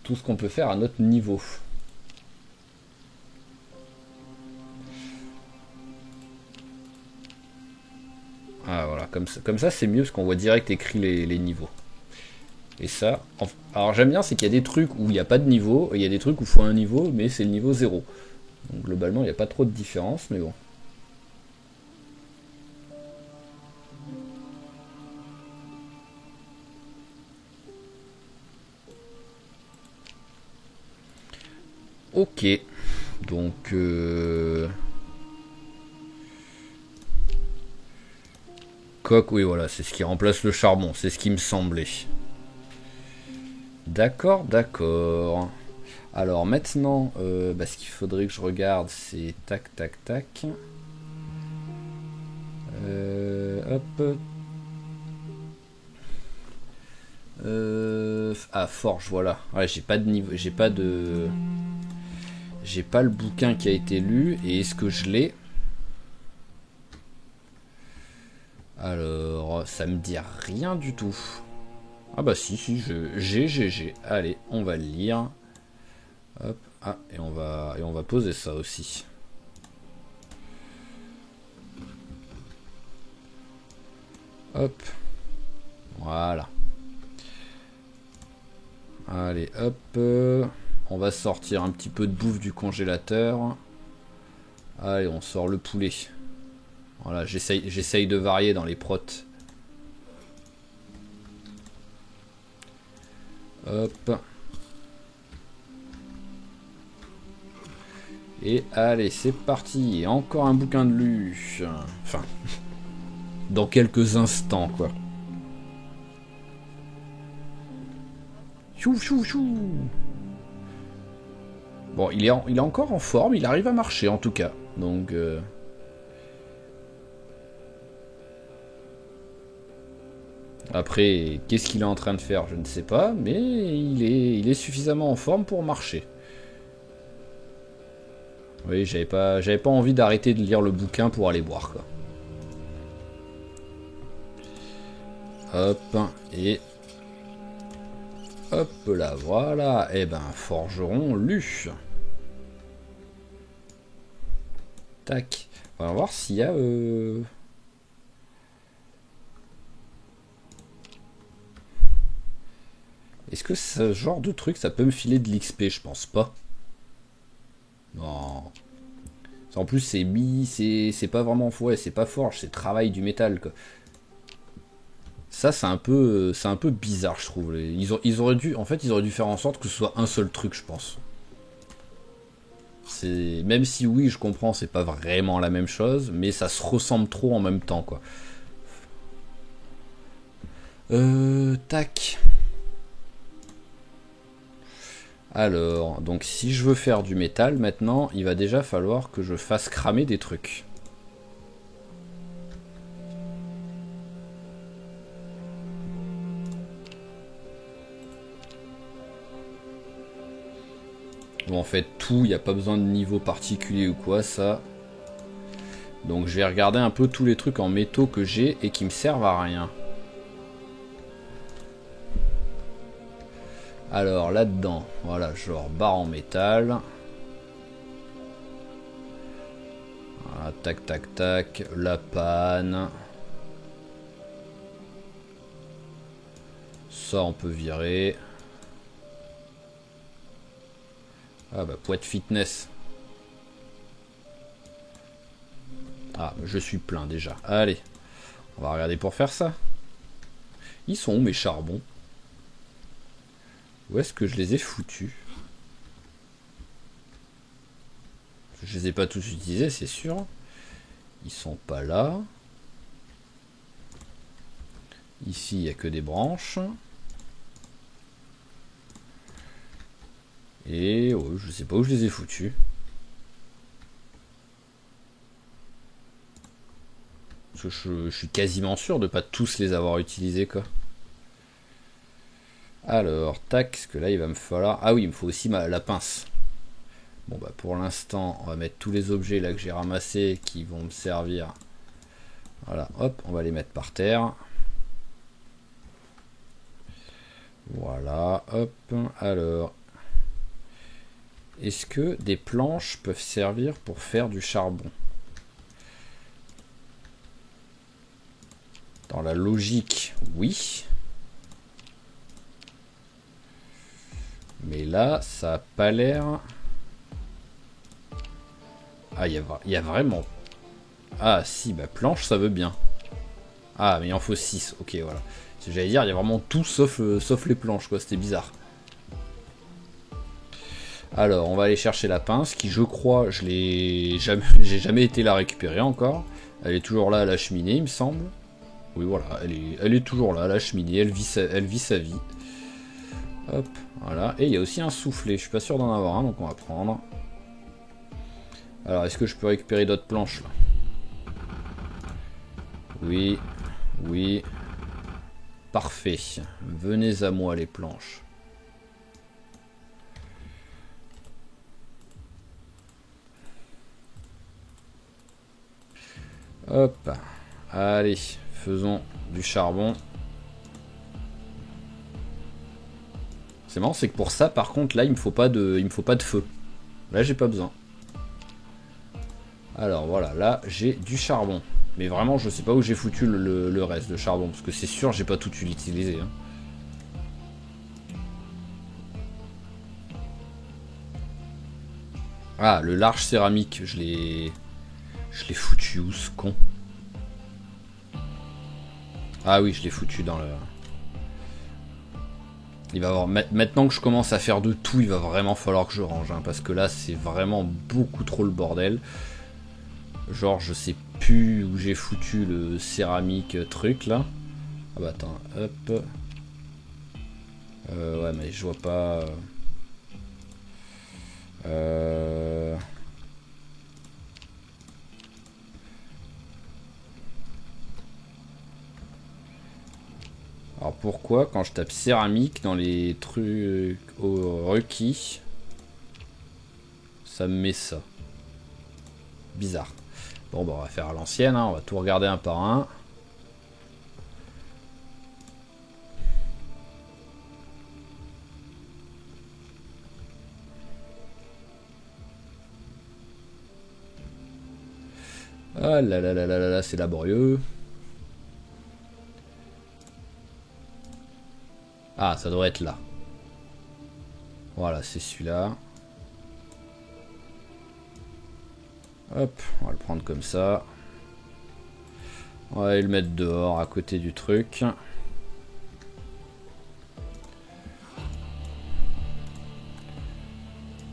Tout ce qu'on peut faire à notre niveau. Ah voilà, comme ça c'est mieux parce qu'on voit direct écrit les niveaux. Et ça, alors j'aime bien c'est qu'il y a des trucs où il n'y a pas de niveau, et il y a des trucs où il faut un niveau, mais c'est le niveau 0. Donc globalement il n'y a pas trop de différence, mais bon. Ok, donc coque, oui voilà, c'est ce qui remplace le charbon, c'est ce qui me semblait. D'accord, d'accord. Alors maintenant, ce qu'il faudrait que je regarde, c'est tac, tac, tac. Hop. Ah, forge, voilà. Ouais, j'ai pas de niveau, j'ai pas le bouquin qui a été lu, et est-ce que je l'ai? Alors, ça me dit rien du tout. Ah bah si, j'ai. Allez, on va le lire. Hop, ah, et on va poser ça aussi. Hop, voilà. Allez, hop, on va sortir un petit peu de bouffe du congélateur. Allez, on sort le poulet. Voilà, j'essaye de varier dans les protes. Hop. Et allez, c'est parti. Et encore un bouquin de lu. Enfin, dans quelques instants, quoi. Chou, chou, chou. Bon, il est encore en forme. Il arrive à marcher, en tout cas. Donc... Après, qu'est-ce qu'il est en train de faire, je ne sais pas, mais il est suffisamment en forme pour marcher. Oui, j'avais pas envie d'arrêter de lire le bouquin pour aller boire, quoi. Hop, et... Hop là, voilà. Eh ben, forgeron lu. Tac. On va voir s'il y a... Est-ce que ce genre de truc, ça peut me filer de l'XP? Je pense pas. Non. En plus, c'est pas vraiment... Ouais, c'est pas forge, c'est travail du métal, quoi. Ça, c'est un peu bizarre, je trouve. Ils auraient dû... En fait, ils auraient dû faire en sorte que ce soit un seul truc, je pense. Même si, oui, je comprends, c'est pas vraiment la même chose, mais ça se ressemble trop en même temps, quoi. Tac. Alors, donc si je veux faire du métal maintenant, il va déjà falloir que je fasse cramer des trucs. Bon, en fait, tout, il n'y a pas besoin de niveau particulier ou quoi, ça. Donc je vais regarder un peu tous les trucs en métaux que j'ai et qui me servent à rien. Alors là-dedans, voilà, genre barre en métal. Voilà, tac tac tac, la panne. Ça on peut virer. Ah bah poids de fitness. Ah, je suis plein déjà. Allez, on va regarder pour faire ça. Ils sont où mes charbons? Où est-ce que je les ai foutus? Je les ai pas tous utilisés, c'est sûr. Ils sont pas là. Ici, il n'y a que des branches. Et oh, je sais pas où je les ai foutus. Parce que je suis quasiment sûr de pas tous les avoir utilisés, quoi. Alors, tac, parce que là, il va me falloir... Ah oui, il me faut aussi la pince. Bon, bah pour l'instant, on va mettre tous les objets là que j'ai ramassés qui vont me servir. Voilà, hop, on va les mettre par terre. Voilà, hop, alors... Est-ce que des planches peuvent servir pour faire du charbon? Dans la logique, oui. Mais là, ça a pas l'air... Ah, il y a vraiment... Ah, si, bah planche, ça veut bien. Ah, mais il en faut 6, ok, voilà. J'allais dire, il y a vraiment tout sauf les planches, quoi, c'était bizarre. Alors, on va aller chercher la pince, qui je crois, j'ai jamais été la récupérer encore. Elle est toujours là à la cheminée, il me semble. Oui, voilà, elle est toujours là à la cheminée, elle vit sa vie. Hop, voilà. Et il y a aussi un soufflet, je suis pas sûr d'en avoir un, donc on va prendre. Alors, est-ce que je peux récupérer d'autres planches, là? Oui, oui. Parfait. Venez à moi, les planches. Hop. Allez, faisons du charbon. C'est marrant, c'est que pour ça, par contre, là, il me faut pas de feu. Là, j'ai pas besoin. Alors, voilà, là, j'ai du charbon. Mais vraiment, je sais pas où j'ai foutu le reste de charbon. Parce que c'est sûr, j'ai pas tout utilisé. Hein. Ah, le large céramique, je l'ai foutu où, ce con? Ah oui, je l'ai foutu dans le... Il va avoir... Maintenant que je commence à faire de tout, il va vraiment falloir que je range. Hein, parce que là, c'est vraiment beaucoup trop le bordel. Genre, je sais plus où j'ai foutu le céramique truc, là. Ah bah attends, hop. Ouais, mais je vois pas... Alors pourquoi quand je tape céramique dans les trucs requis, ça me met ça? Bizarre. Bon bah on va faire à l'ancienne, hein, on va tout regarder un par un. Ah là là là là là, c'est laborieux. Ah, ça devrait être là. Voilà, c'est celui-là. Hop, on va le prendre comme ça. On va aller le mettre dehors, à côté du truc.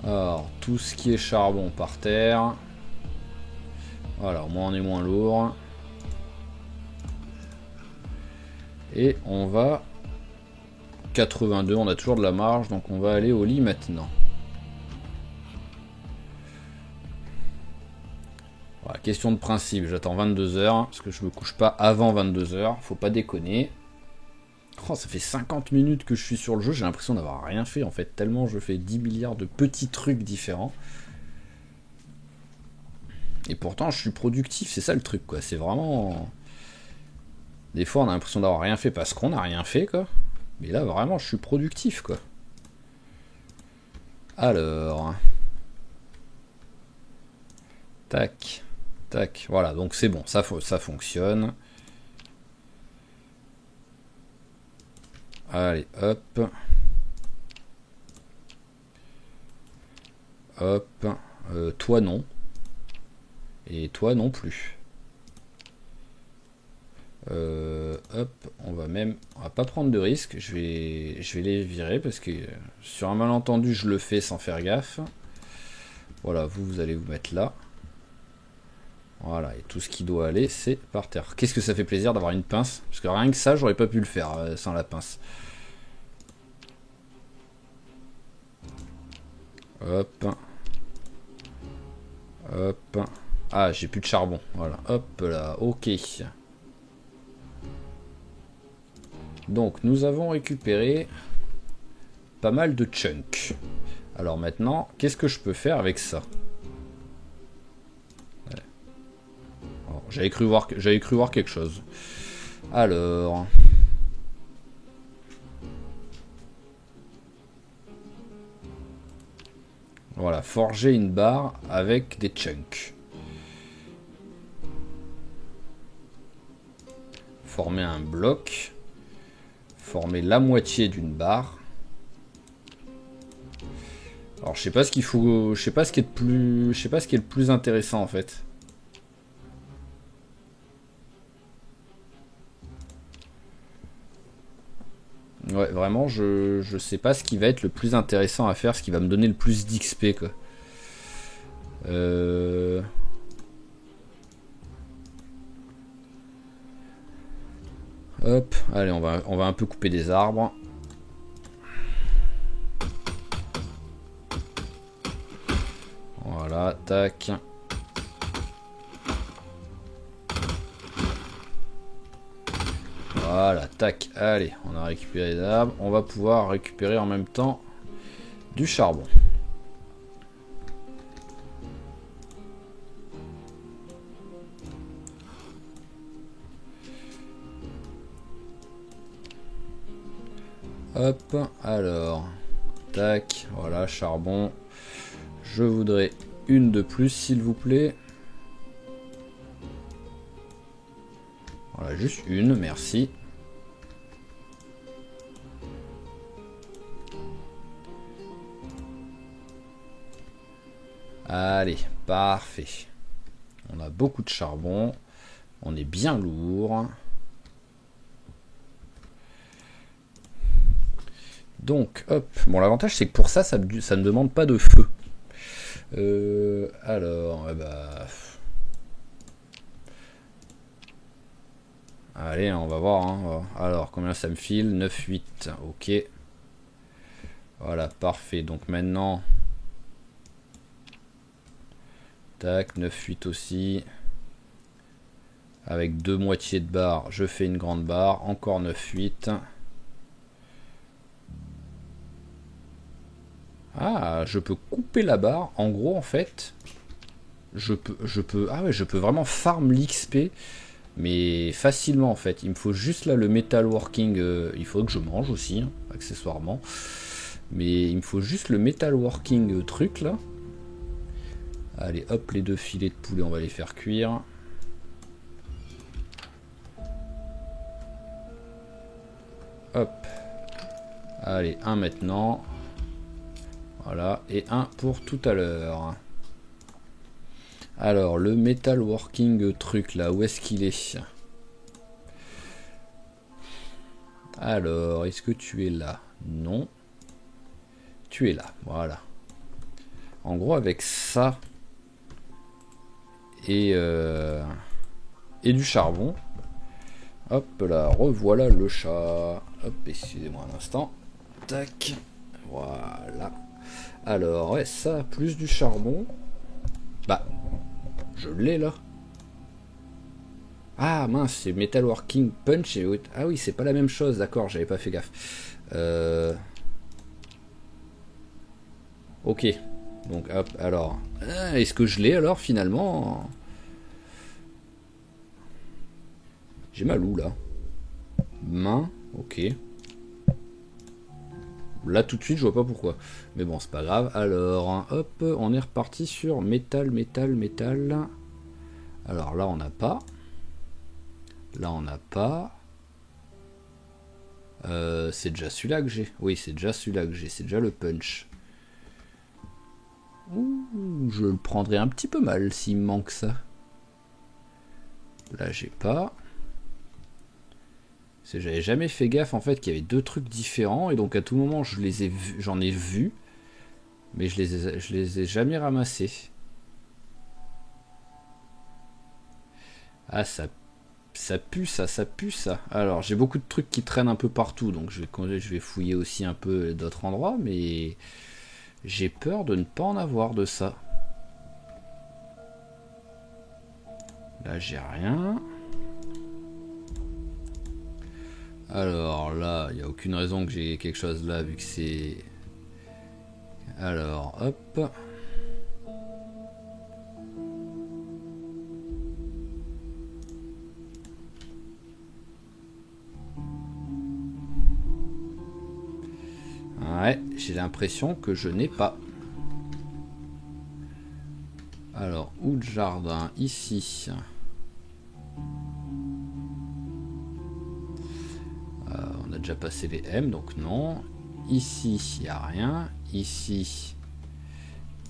Alors, tout ce qui est charbon par terre. Voilà, au moins on est moins lourd. Et on va 82, on a toujours de la marge, donc on va aller au lit maintenant. Voilà, question de principe, j'attends 22 h parce que je me couche pas avant 22 h, faut pas déconner. Oh, ça fait 50 minutes que je suis sur le jeu, j'ai l'impression d'avoir rien fait en fait, tellement je fais 10 milliards de petits trucs différents. Et pourtant je suis productif, c'est ça le truc quoi, c'est vraiment... Des fois on a l'impression d'avoir rien fait parce qu'on n'a rien fait quoi. Mais là vraiment je suis productif quoi. Alors... Tac, tac, voilà, donc c'est bon, ça fonctionne. Allez, hop. Hop. Toi non. Et toi non plus. Hop, on va pas prendre de risque. Je vais les virer parce que sur un malentendu, je le fais sans faire gaffe. Voilà, vous allez vous mettre là. Voilà, et tout ce qui doit aller, c'est par terre. Qu'est-ce que ça fait plaisir d'avoir une pince? Parce que rien que ça, j'aurais pas pu le faire sans la pince. Hop. Hop. Ah, j'ai plus de charbon. Voilà, hop là, ok. Donc, nous avons récupéré pas mal de chunks. Alors maintenant, qu'est-ce que je peux faire avec ça? J'avais cru voir quelque chose. Alors... Voilà, forger une barre avec des chunks. Former un bloc. Former la moitié d'une barre. Alors je sais pas ce qu'il faut... Je sais pas ce qui est le plus intéressant en fait. Ouais, vraiment, je sais pas ce qui va être le plus intéressant à faire, ce qui va me donner le plus d'XP, quoi. Hop, allez, on va un peu couper des arbres. Voilà, tac. Voilà, tac, allez, on a récupéré des arbres. On va pouvoir récupérer en même temps du charbon. Hop, alors, tac, voilà, charbon. Je voudrais une de plus, s'il vous plaît. Voilà, juste une, merci. Allez, parfait. On a beaucoup de charbon. On est bien lourd. Donc, hop. Bon, l'avantage, c'est que pour ça, ça ne demande pas de feu. Alors, bah... Allez, on va voir. Hein. Alors, combien ça me file? 9, 8. Ok. Voilà, parfait. Donc maintenant... Tac, 9, 8 aussi. Avec deux moitiés de barre, je fais une grande barre. Encore 9, 8. Ah, je peux couper la barre. En gros, en fait, je peux vraiment farm l'XP, mais facilement en fait. Il me faut juste là le metalworking. Il faut que je mange aussi, hein, accessoirement. Mais il me faut juste le metalworking truc là. Allez, hop, les 2 filets de poulet, on va les faire cuire. Hop. Allez, un maintenant. Voilà, et un pour tout à l'heure. Alors, le metalworking truc là, où est-ce qu'il est? Alors, est-ce que tu es là? Non. Tu es là, voilà. En gros, avec ça et du charbon. Hop là, revoilà le chat. Hop, excusez-moi un instant. Tac. Voilà. Alors, ouais, ça, plus du charbon. Bah, je l'ai là. Ah mince, c'est Metalworking Punch et... Ah oui, c'est pas la même chose, d'accord, j'avais pas fait gaffe. Ok. Donc hop, alors... est-ce que je l'ai alors finalement? J'ai ma loup là. Main, ok. Là tout de suite je vois pas pourquoi. Mais bon c'est pas grave. Alors hein, hop, on est reparti sur métal, métal, métal. Alors là on n'a pas. Là on n'a pas. C'est déjà celui-là que j'ai. Oui c'est déjà celui-là que j'ai. C'est déjà le punch. Ouh, je le prendrais un petit peu mal s'il me manque ça. Là j'ai pas. J'avais jamais fait gaffe en fait qu'il y avait deux trucs différents et donc à tout moment je les ai vus, j'en ai vu, mais je les ai jamais ramassés. Ah ça pue ça, ça pue ça. Alors j'ai beaucoup de trucs qui traînent un peu partout donc je vais fouiller aussi un peu d'autres endroits mais j'ai peur de ne pas en avoir de ça. Là j'ai rien. Alors là, il n'y a aucune raison que j'ai quelque chose là vu que c'est... Alors, hop. Ouais, j'ai l'impression que je n'ai pas. Alors, où de jardin? Ici. On a déjà passé les M, donc non. Ici, il n'y a rien. Ici,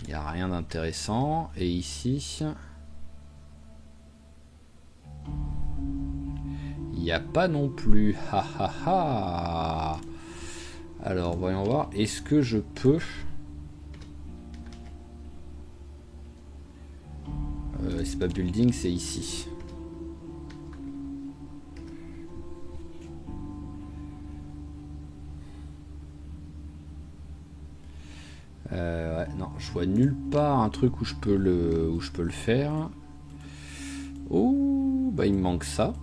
il n'y a rien d'intéressant. Et ici, il n'y a pas non plus. Ha ha ha. Alors, voyons voir. Est-ce que je peux... c'est pas building, c'est ici. Ouais, non, je vois nulle part un truc où je peux le faire. Oh, bah il me manque ça.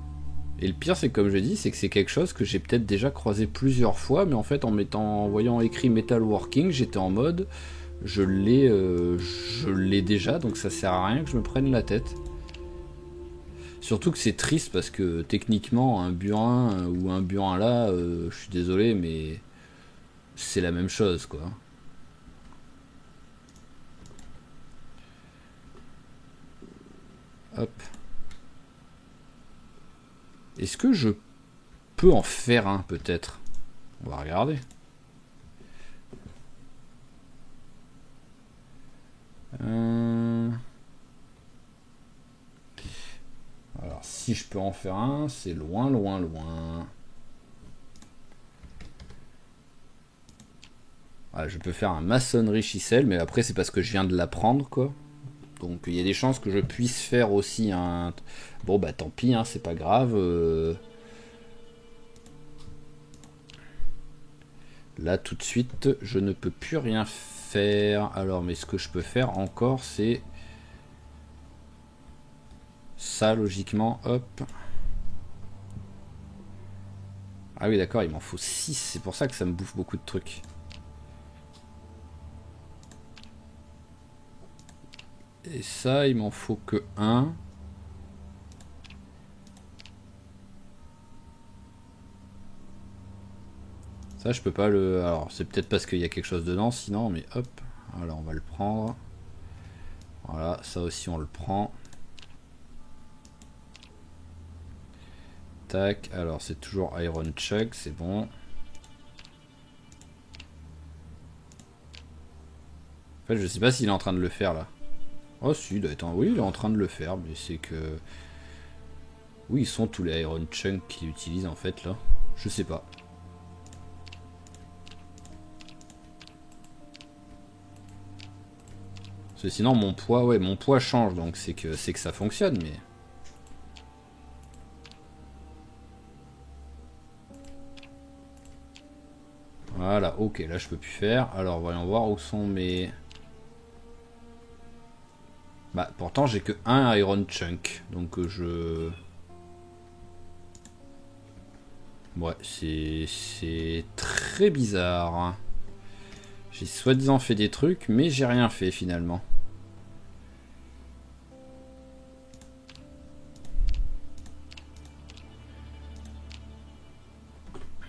Et le pire, c'est comme je dis, c'est que c'est quelque chose que j'ai peut-être déjà croisé plusieurs fois, mais en fait, en voyant écrit Metalworking, j'étais en mode, je l'ai déjà, donc ça sert à rien que je me prenne la tête. Surtout que c'est triste parce que techniquement, un burin ou un burin là, je suis désolé, mais c'est la même chose, quoi. Hop. Est-ce que je peux en faire un, peut-être? On va regarder. Alors, si je peux en faire un, c'est loin, loin, loin. Ah, je peux faire un maçonnerie chisel, mais après, c'est parce que je viens de l'apprendre, quoi. Donc, il y a des chances que je puisse faire aussi un... Bon, bah, tant pis, hein, c'est pas grave. Là, tout de suite, je ne peux plus rien faire. Alors, mais ce que je peux faire encore, c'est... Ça, logiquement, hop. Ah oui, d'accord, il m'en faut 6. C'est pour ça que ça me bouffe beaucoup de trucs. Et ça, il m'en faut que 1. Ça, je peux pas le... Alors, c'est peut-être parce qu'il y a quelque chose dedans, sinon, mais hop. Voilà, on va le prendre. Voilà, ça aussi, on le prend. Tac, alors c'est toujours Iron Chug, c'est bon. En fait, je sais pas s'il est en train de le faire, là. Oh, si, il doit être oui, il est en train de le faire, mais c'est que... Oui, ils sont tous les Iron Chunk qu'il utilise, en fait, là. Je sais pas. Parce que sinon, mon poids, ouais, mon poids change, donc c'est que ça fonctionne, mais... Voilà, ok, là je peux plus faire. Alors voyons voir où sont mes... Bah pourtant j'ai que un Iron Chunk. Donc je... Ouais, c'est très bizarre. Hein. J'ai soi-disant fait des trucs, mais j'ai rien fait finalement.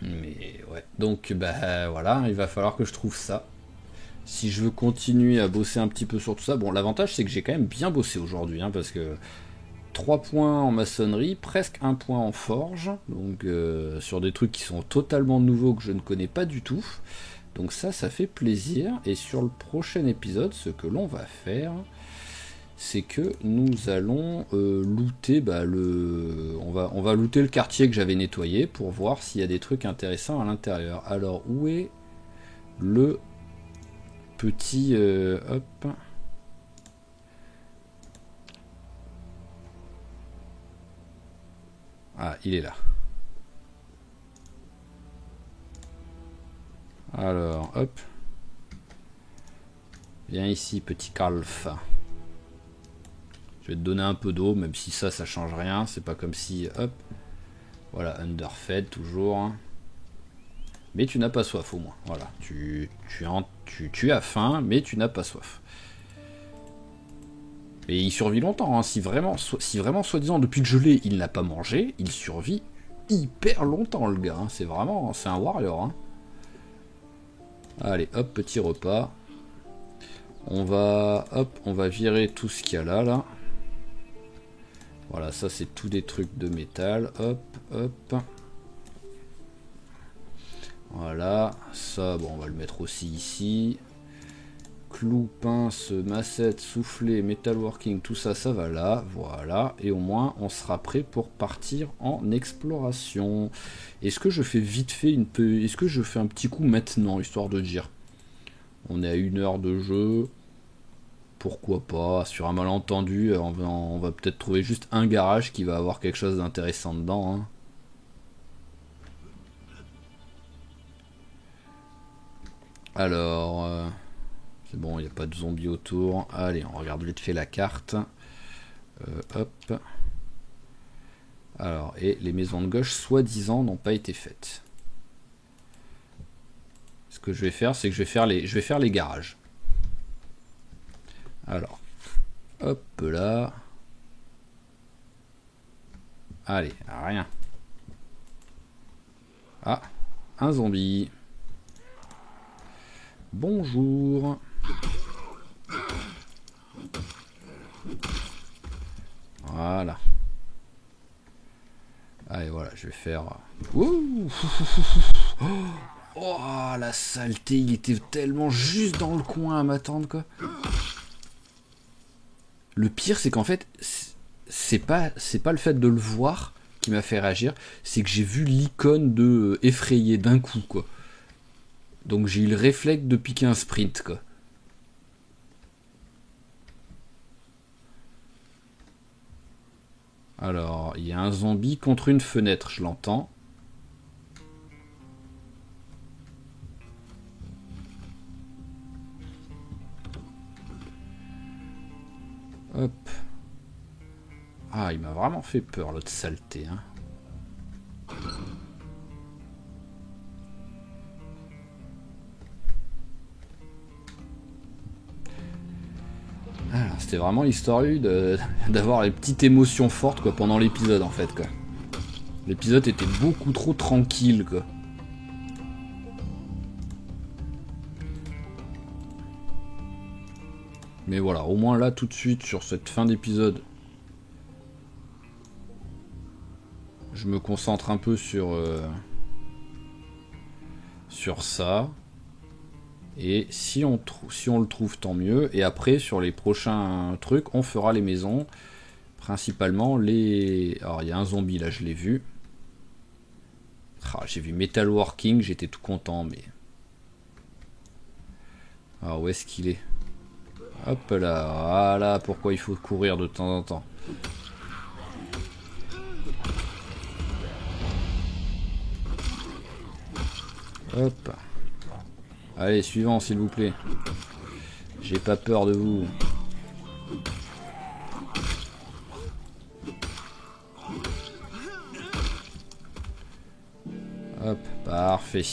Mais ouais, donc bah voilà, il va falloir que je trouve ça. Si je veux continuer à bosser un petit peu sur tout ça, bon l'avantage c'est que j'ai quand même bien bossé aujourd'hui, hein, parce que 3 points en maçonnerie, presque 1 point en forge, donc sur des trucs qui sont totalement nouveaux que je ne connais pas du tout. Donc ça fait plaisir, et sur le prochain épisode, ce que l'on va faire, c'est que nous allons looter on va looter le quartier que j'avais nettoyé pour voir s'il y a des trucs intéressants à l'intérieur. Alors où est le petit hop, ah il est là. Alors hop, viens ici petit calf. Je vais te donner un peu d'eau, même si ça change rien. C'est pas comme si... Hop. Voilà, underfed toujours. Mais tu n'as pas soif au moins. Voilà, tu as faim, mais tu n'as pas soif. Et il survit longtemps. Hein. Si vraiment, soi-disant, depuis que je l'ai, il n'a pas mangé, il survit hyper longtemps, le gars. Hein. C'est vraiment... C'est un warrior. Hein. Allez, hop, petit repas. On va virer tout ce qu'il y a là. Voilà, ça c'est tout des trucs de métal. Hop, hop. Voilà, ça, bon, on va le mettre aussi ici. Clou, pince, massette, soufflet, metalworking, tout ça, ça va là. Voilà, et au moins on sera prêt pour partir en exploration. Est-ce que je fais vite fait est-ce que je fais un petit coup maintenant, histoire de dire? On est à 1 heure de jeu. Pourquoi pas, sur un malentendu, on va peut-être trouver juste un garage qui va avoir quelque chose d'intéressant dedans. Hein. Alors, c'est bon, il n'y a pas de zombies autour. Allez, on regarde vite fait la carte. Hop. Alors, et les maisons de gauche, soi-disant, n'ont pas été faites. Ce que je vais faire, c'est que je vais faire les garages. Alors, hop là. Allez, rien. Ah, un zombie. Bonjour. Voilà. Allez, voilà, je vais faire... Ouh. Oh, la saleté, il était tellement juste dans le coin à m'attendre, quoi. Le pire, c'est qu'en fait, c'est pas le fait de le voir qui m'a fait réagir, c'est que j'ai vu l'icône de effrayé d'un coup, quoi. Donc j'ai eu le réflexe de piquer un sprint, quoi. Alors, il y a un zombie contre une fenêtre, je l'entends. Hop. Ah, il m'a vraiment fait peur, l'autre saleté, hein. C'était vraiment l'histoire d'avoir les petites émotions fortes, quoi, pendant l'épisode, en fait, quoi. L'épisode était beaucoup trop tranquille, quoi. Mais voilà, au moins là, tout de suite, sur cette fin d'épisode, je me concentre un peu sur ça. Et si on le trouve, tant mieux. Et après, sur les prochains trucs, on fera les maisons. Principalement les... Alors, il y a un zombie, là, je l'ai vu. Ah, j'ai vu Metalworking, j'étais tout content, mais... Alors, où est-ce qu'il est? Hop là, voilà pourquoi il faut courir de temps en temps. Hop. Allez, suivant s'il vous plaît. J'ai pas peur de vous. Hop, parfait.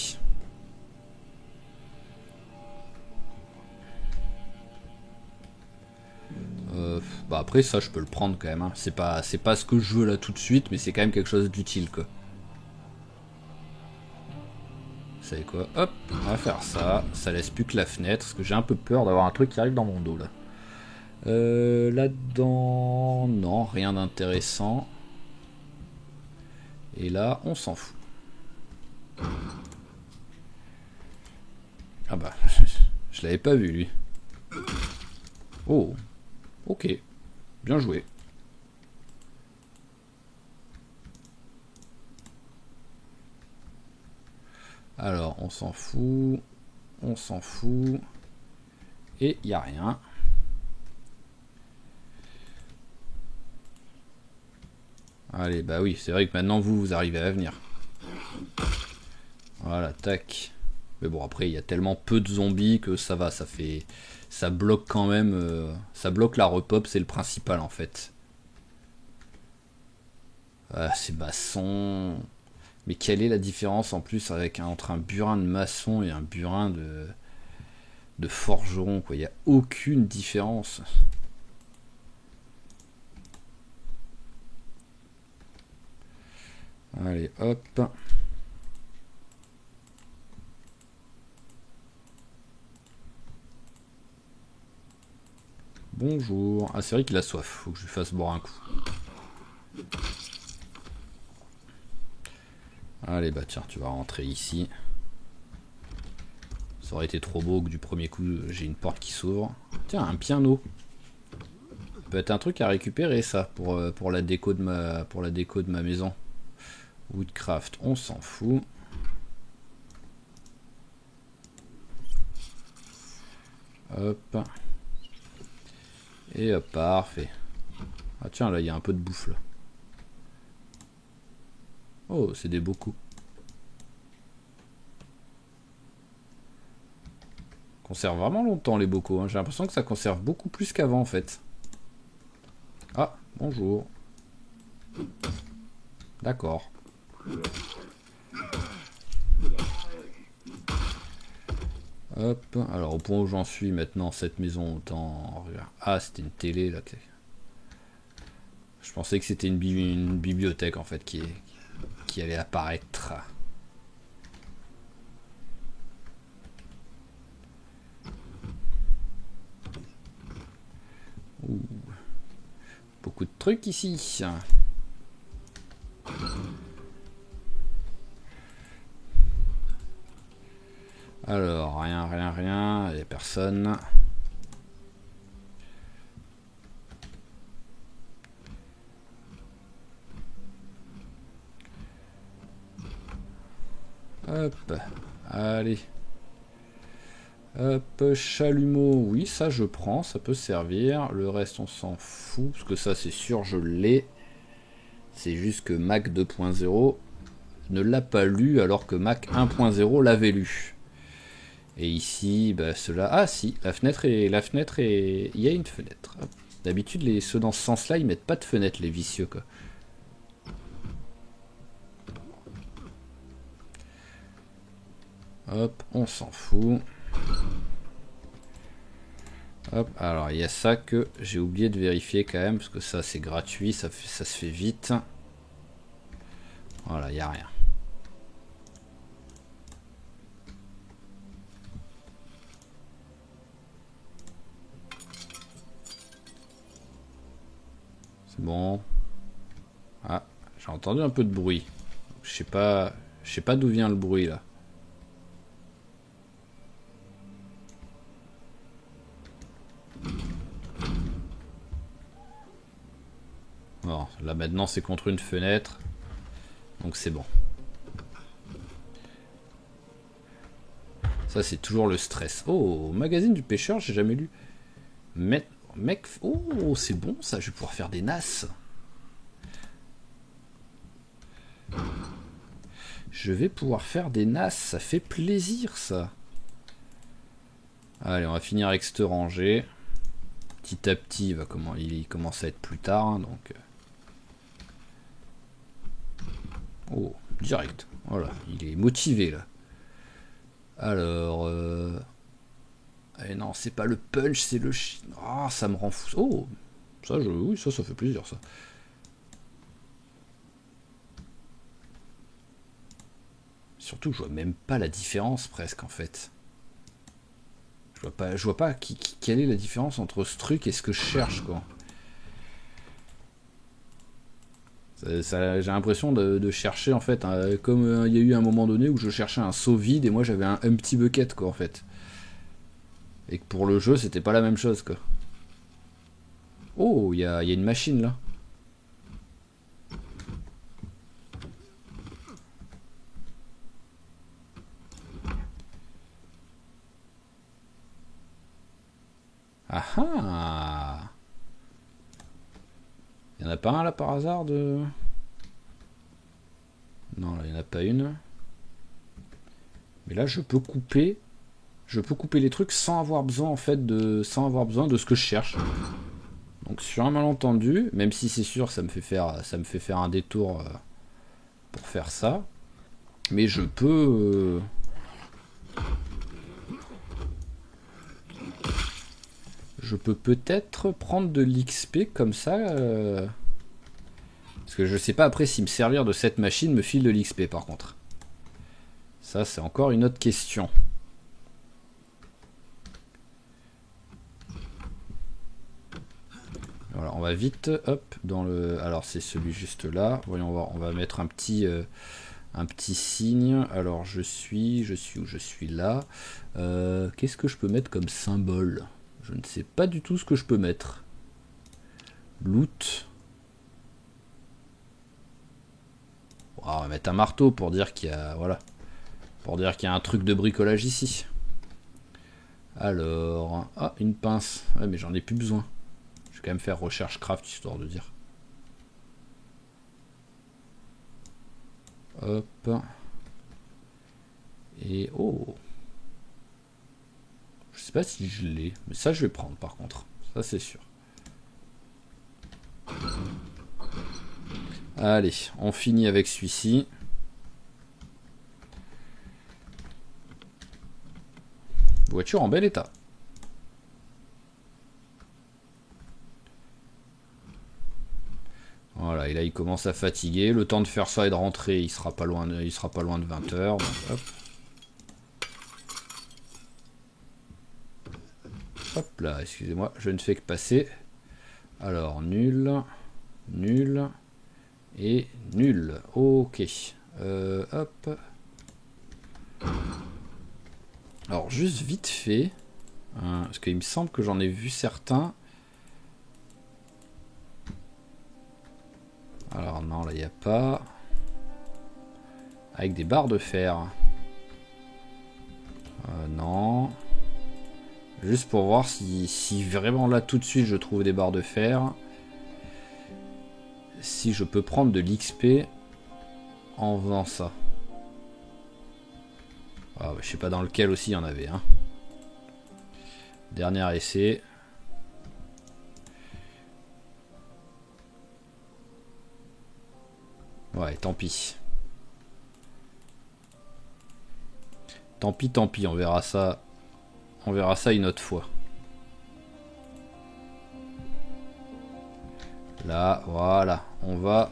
Bah après ça je peux le prendre quand même. Hein. C'est pas ce que je veux là tout de suite, mais c'est quand même quelque chose d'utile quoi. Vous savez quoi? Hop, on va faire ça. Ça laisse plus que la fenêtre, parce que j'ai un peu peur d'avoir un truc qui arrive dans mon dos là. Là-dedans, non, rien d'intéressant. Et là, on s'en fout. Ah bah, je l'avais pas vu lui. Oh, ok, bien joué. Alors, on s'en fout. On s'en fout. Et il n'y a rien. Allez, bah oui, c'est vrai que maintenant vous arrivez à venir. Voilà, tac. Mais bon, après, il y a tellement peu de zombies que ça va, ça bloque quand même. Ça bloque la repop, c'est le principal en fait. Ah, c'est maçon. Mais quelle est la différence en plus entre un burin de maçon et un burin de forgeron quoi? Il n'y a aucune différence. Allez, hop. Bonjour. Ah, c'est vrai qu'il a soif. Faut que je lui fasse boire un coup. Allez, bah tiens, tu vas rentrer ici. Ça aurait été trop beau que du premier coup, j'ai une porte qui s'ouvre. Tiens, un piano. Ça peut être un truc à récupérer, ça, pour la déco de ma maison. Woodcraft, on s'en fout. Hop. Et hop, parfait. Ah tiens, là, il y a un peu de bouffe, là. Oh, c'est des beaux coups. Conserve vraiment longtemps, les bocaux. Hein. J'ai l'impression que ça conserve beaucoup plus qu'avant, en fait. Ah, bonjour. D'accord. Hop, alors au point où j'en suis maintenant, cette maison, autant... Ah, c'était une télé, là. Je pensais que c'était une bibliothèque, en fait, qui allait apparaître. Ouh. Beaucoup de trucs ici. Alors, rien, il n'y a personne. Hop, allez. Hop, chalumeau, oui, ça je prends, ça peut servir. Le reste, on s'en fout, parce que ça, c'est sûr, je l'ai. C'est juste que Mac 2.0 ne l'a pas lu, alors que Mac 1.0 l'avait lu. Et ici, bah, cela... Ah si, la fenêtre est... Il y a une fenêtre. D'habitude, ceux dans ce sens-là, ils mettent pas de fenêtre, les vicieux, quoi. Hop, on s'en fout. Hop, alors il y a ça que j'ai oublié de vérifier quand même, parce que ça c'est gratuit, ça se fait vite. Voilà, il n'y a rien. C'est bon. Ah, j'ai entendu un peu de bruit. Je sais pas d'où vient le bruit là. Bon, là maintenant c'est contre une fenêtre. Donc c'est bon. Ça c'est toujours le stress. Oh, magazine du pêcheur, j'ai jamais lu. Mec, oh c'est bon ça, je vais pouvoir faire des nasses. Je vais pouvoir faire des nasses, ça fait plaisir ça. Allez, on va finir avec cette rangée. Petit à petit, il commence à être plus tard, hein, donc... Oh, direct. Voilà, il est motivé, là. Alors... Eh non, c'est pas le punch, c'est le... Ah, ça me rend fou. Oh, ça, oui, ça fait plaisir, ça. Surtout, je vois même pas la différence, presque, en fait. Je vois pas quelle est la différence entre ce truc et ce que je cherche, quoi. J'ai l'impression de chercher, en fait, comme il y a eu un moment donné où je cherchais un seau vide et moi j'avais un empty bucket, quoi, en fait. Et que pour le jeu, c'était pas la même chose, quoi. Oh, il y a une machine, là. Ah ah! Il y en a pas un, là, par hasard, de... Non, là, il n'y en a pas une. Mais là, je peux couper les trucs sans avoir besoin, en fait, sans avoir besoin de ce que je cherche. Donc sur un malentendu, même si c'est sûr ça me fait faire un détour pour faire ça, mais je peux peut-être prendre de l'XP comme ça, parce que je sais pas après si me servir de cette machine me file de l'XP par contre. Ça c'est encore une autre question. Voilà, on va vite, hop, dans le... Alors c'est celui juste là, voyons voir, on va mettre un petit signe. Alors je suis où? Je suis là. Qu'est-ce que je peux mettre comme symbole? Je ne sais pas du tout ce que je peux mettre. Loot. Oh, on va mettre un marteau pour dire qu'il y a... Voilà. Pour dire qu'il y a un truc de bricolage ici. Alors... Ah, une pince. Ouais, mais j'en ai plus besoin. Je vais quand même faire recherche craft, histoire de dire. Hop. Et... Oh. Je sais pas si je l'ai. Mais ça, je vais prendre, par contre. Ça, c'est sûr. Allez, on finit avec celui-ci. Voiture en bel état. Voilà, et là il commence à fatiguer. Le temps de faire ça et de rentrer, il sera pas loin de 20h. Donc, hop. Hop là, excusez-moi, je ne fais que passer. Alors, nul, nul et nul. Ok. Hop. Alors, juste vite fait, parce qu'il me semble que j'en ai vu certains. Alors non, là il n'y a pas. Avec des barres de fer. Non. Juste pour voir si vraiment là tout de suite je trouve des barres de fer. Si je peux prendre de l'XP en faisant ça. Ah, bah, je sais pas dans lequel aussi il y en avait. Hein. Dernier essai. Ouais, tant pis. Tant pis, on verra ça. On verra ça une autre fois. Là, voilà. On va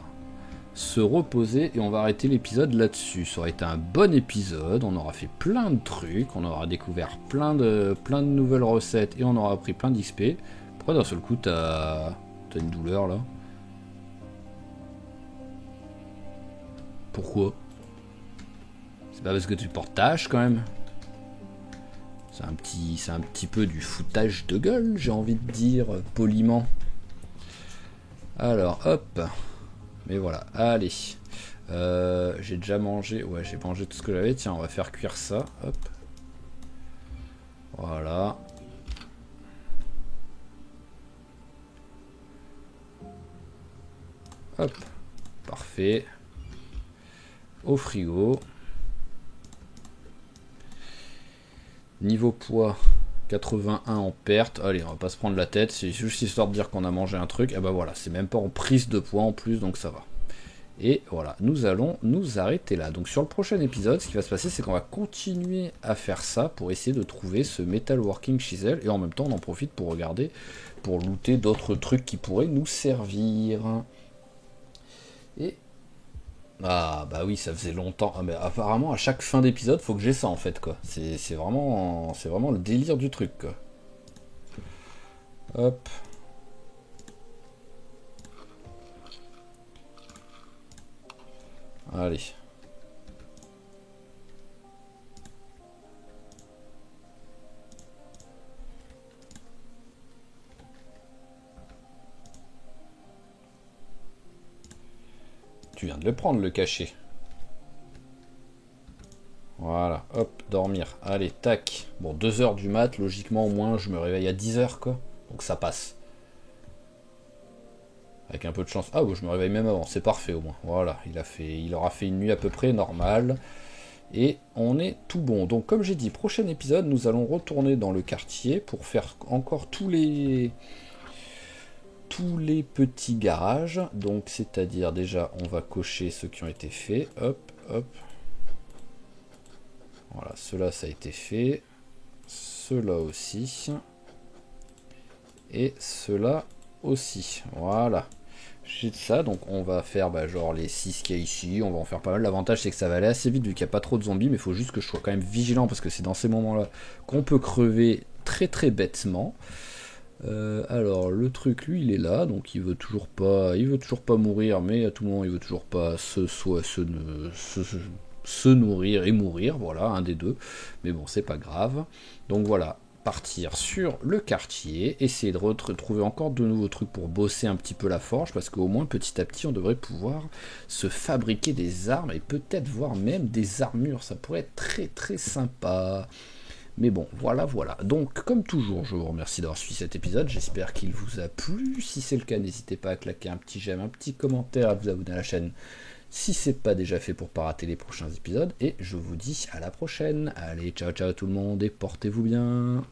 se reposer et on va arrêter l'épisode là-dessus. Ça aurait été un bon épisode. On aura fait plein de trucs. On aura découvert plein de nouvelles recettes et on aura appris plein d'XP. Pourquoi d'un seul coup t'as une douleur là? Pourquoi? C'est pas parce que tu portes ta hache quand même. C'est un petit peu du foutage de gueule, j'ai envie de dire, poliment. Alors, hop. Mais voilà, allez. J'ai déjà mangé. Ouais, j'ai mangé tout ce que j'avais. Tiens, on va faire cuire ça. Hop. Voilà. Hop. Parfait. Au frigo. Niveau poids, 81 en perte. Allez, on va pas se prendre la tête. C'est juste histoire de dire qu'on a mangé un truc. Et bah voilà, c'est même pas en prise de poids en plus, donc ça va. Et voilà, nous allons nous arrêter là. Donc sur le prochain épisode, ce qui va se passer, c'est qu'on va continuer à faire ça pour essayer de trouver ce Metalworking Chisel. Et en même temps, on en profite pour regarder, pour looter d'autres trucs qui pourraient nous servir. Et... ah bah oui, ça faisait longtemps. Ah, mais apparemment, à chaque fin d'épisode, faut que j'ai ça en fait, quoi. C'est vraiment le délire du truc, quoi. Hop. Allez. Tu viens de le prendre, le cachet. Voilà, hop, dormir. Allez, tac. Bon, 2 heures du mat, logiquement, au moins, je me réveille à 10 heures, quoi. Donc ça passe. Avec un peu de chance. Ah, bon, je me réveille même avant, c'est parfait au moins. Voilà, il aura fait une nuit à peu près normale. Et on est tout bon. Donc comme j'ai dit, prochain épisode, nous allons retourner dans le quartier pour faire encore tous les petits garages. Donc c'est-à-dire déjà, on va cocher ceux qui ont été faits. Hop, hop. Voilà, ceux-là ça a été fait. Ceux-là aussi. Et ceux-là aussi. Voilà. J'ai ça, donc on va faire genre les 6 qu'il y a ici, on va en faire pas mal. L'avantage c'est que ça va aller assez vite vu qu'il n'y a pas trop de zombies, mais il faut juste que je sois quand même vigilant parce que c'est dans ces moments-là qu'on peut crever très très bêtement. Alors le truc lui il est là, donc il veut toujours pas mourir, mais à tout moment il veut toujours pas se nourrir et mourir, voilà, un des deux. Mais bon, c'est pas grave. Donc voilà, partir sur le quartier, essayer de retrouver encore de nouveaux trucs pour bosser un petit peu la forge, parce qu'au moins petit à petit on devrait pouvoir se fabriquer des armes et peut-être voir même des armures, ça pourrait être très très sympa. Mais bon, voilà. Donc, comme toujours, je vous remercie d'avoir suivi cet épisode. J'espère qu'il vous a plu. Si c'est le cas, n'hésitez pas à claquer un petit j'aime, un petit commentaire, à vous abonner à la chaîne si c'est pas déjà fait pour pas rater les prochains épisodes. Et je vous dis à la prochaine. Allez, ciao ciao tout le monde et portez-vous bien.